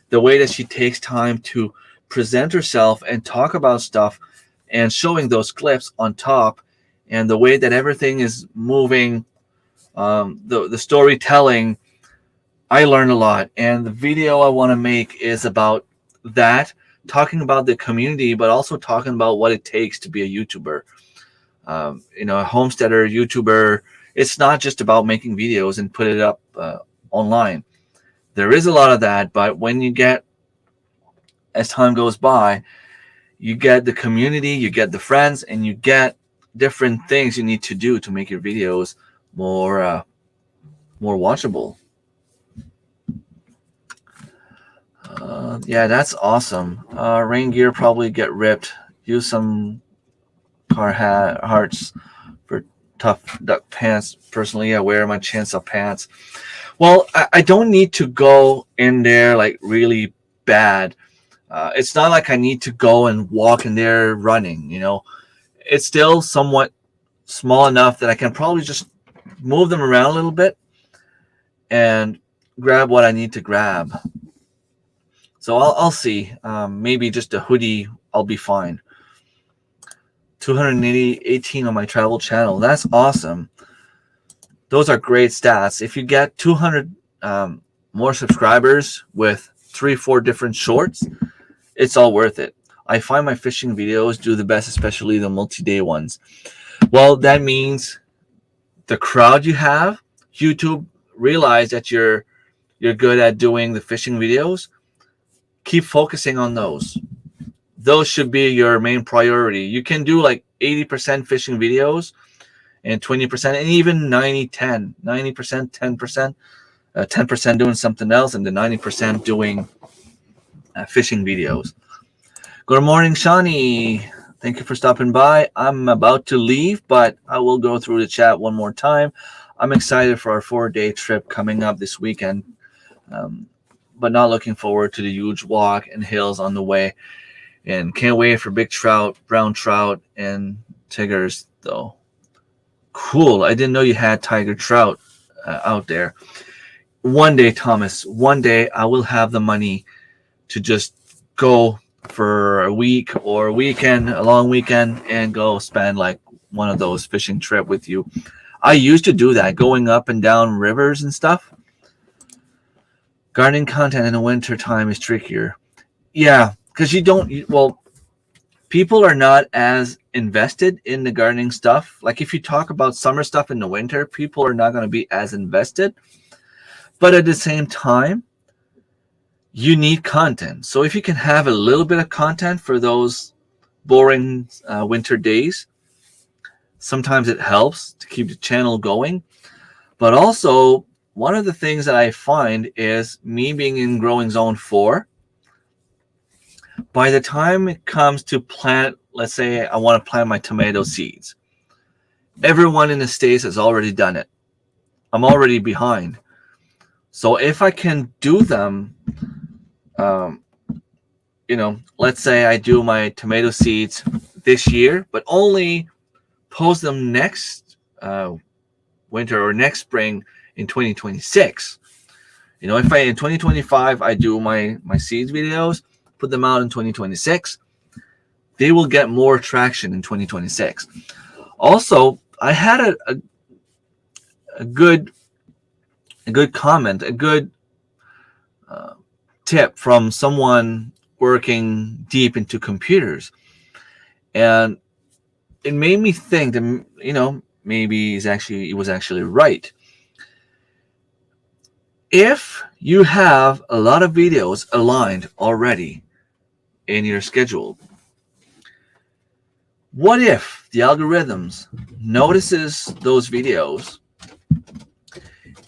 Speaker 2: the way that she takes time to present herself and talk about stuff and showing those clips on top, and the way that everything is moving, the storytelling, I learned a lot. And the video I want to make is about that, talking about the community, but also talking about what it takes to be a YouTuber. A homesteader, YouTuber, it's not just about making videos and put it up online. There is a lot of that, but when you get, as time goes by, you get the community, you get the friends, and you get different things you need to do to make your videos more watchable. Yeah, that's awesome. Rain gear probably get ripped. Use some car hearts for tough duck pants. Personally, I wear my chainsaw pants. Well, I don't need to go in there really bad. It's not like I need to go and walk in there running. It's still somewhat small enough that I can probably just move them around a little bit and grab what I need to grab. So I'll see. Maybe just a hoodie, I'll be fine. 218 on my travel channel. That's awesome. Those are great stats. If you get 200 more subscribers with 3-4 different shorts, it's all worth it. I find my fishing videos do the best, especially the multi-day ones. Well, that means the crowd you have, YouTube realize that you're good at doing the fishing videos. Keep focusing on those. Those should be your main priority. You can do like 80% fishing videos and 20% and even 90%, 10%, 10% doing something else, and the 90% doing fishing videos. Good morning, Shawnee. Thank you for stopping by. I'm about to leave, but I will go through the chat one more time. I'm excited for our 4-day trip coming up this weekend, but not looking forward to the huge walk and hills on the way. And can't wait for big trout, brown trout, and tigers, though. Cool. I didn't know you had tiger trout out there. One day, Thomas, one day I will have the money to just go for a week or a weekend, a long weekend, and go spend like one of those fishing trip with you. I used to do that, going up and down rivers and stuff. Gardening content in the winter time is trickier. Yeah, because people are not as invested in the gardening stuff. Like if you talk about summer stuff in the winter, people are not going to be as invested. But at the same time, you need content. So if you can have a little bit of content for those boring winter days, sometimes it helps to keep the channel going. But also, one of the things that I find is me being in growing zone 4, by the time it comes to plant, let's say I want to plant my tomato seeds, everyone in the States has already done it. I'm already behind. So if I can do them, let's say I do my tomato seeds this year, but only post them next winter or next spring in 2026. If in 2025 I do my seeds videos, put them out in 2026, they will get more traction in 2026. Also, I had a good comment, a good tip from someone working deep into computers, and it made me think that maybe he was actually right. If you have a lot of videos aligned already in your schedule, what if the algorithms notices those videos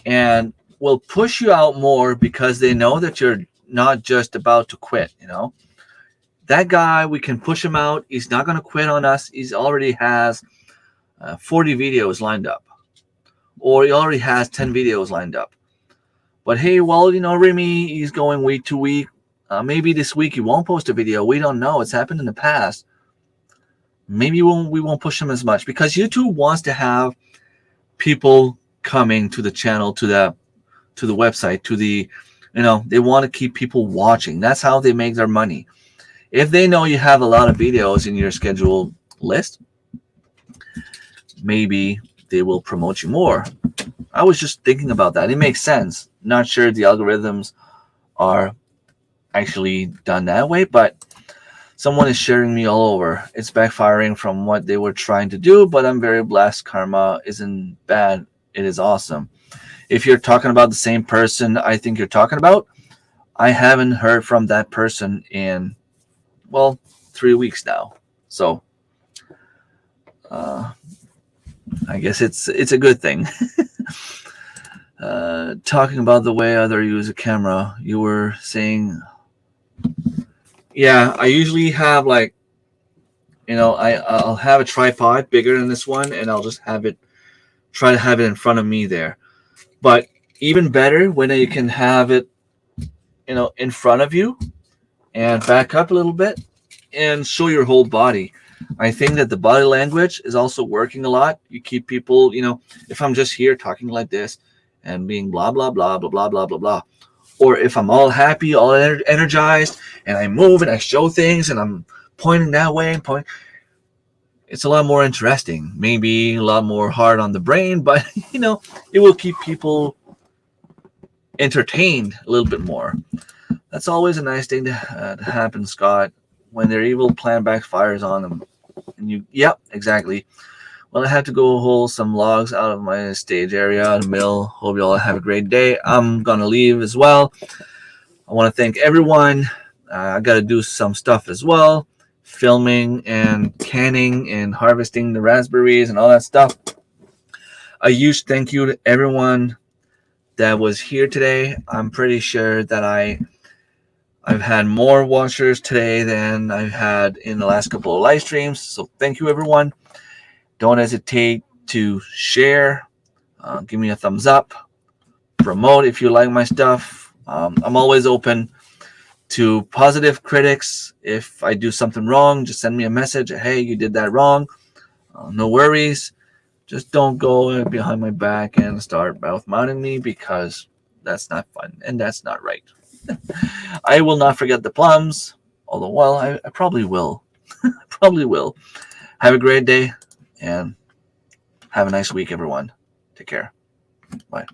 Speaker 2: and will push you out more because they know that you're not just about to quit? That guy, we can push him out. He's not going to quit on us. He already has 40 videos lined up, or he already has 10 videos lined up. But hey, Remy, he's going week to week. Maybe this week he won't post a video. We don't know. It's happened in the past. Maybe we won't push him as much because YouTube wants to have people coming to the channel, to the website, to the, they want to keep people watching. That's how they make their money. If they know you have a lot of videos in your schedule list, maybe they will promote you more. I was just thinking about that. It makes sense. Not sure the algorithms are actually done that way, but someone is sharing me all over. It's backfiring from what they were trying to do, but I'm very blessed. Karma isn't bad. It is awesome. If you're talking about the same person I think you're talking about, I haven't heard from that person in, 3 weeks now. So I guess it's a good thing. Talking about the way others use a camera, you were saying, yeah, I usually have I'll have a tripod bigger than this one, and I'll just try to have it in front of me there. But even better when you can have it, in front of you and back up a little bit and show your whole body. I think that the body language is also working a lot. You keep people, if I'm just here talking like this and being blah, blah, blah, blah, blah, blah, blah, blah. Or if I'm all happy, all energized, and I move and I show things and I'm pointing that way and pointing, it's a lot more interesting. Maybe a lot more hard on the brain, but, it will keep people entertained a little bit more. That's always a nice thing to happen, Scott. when their evil plan backfires on them. And you, yep, exactly. Well, I had to go haul some logs out of my stage area, the mill. Hope you all have a great day. I'm gonna leave as well. I want to thank everyone. I got to do some stuff as well, filming and canning and harvesting the raspberries and all that stuff. A huge thank you to everyone that was here today. I'm pretty sure that I've had more watchers today than I've had in the last couple of live streams. So thank you, everyone. Don't hesitate to share. Give me a thumbs up. Promote if you like my stuff. I'm always open to positive critics. If I do something wrong, just send me a message. Hey, you did that wrong. No worries. Just don't go behind my back and start mouth-mounting me, because that's not fun and that's not right. I will not forget the plums, although, well, I probably will. Probably will. Have a great day and have a nice week, everyone. Take care. Bye.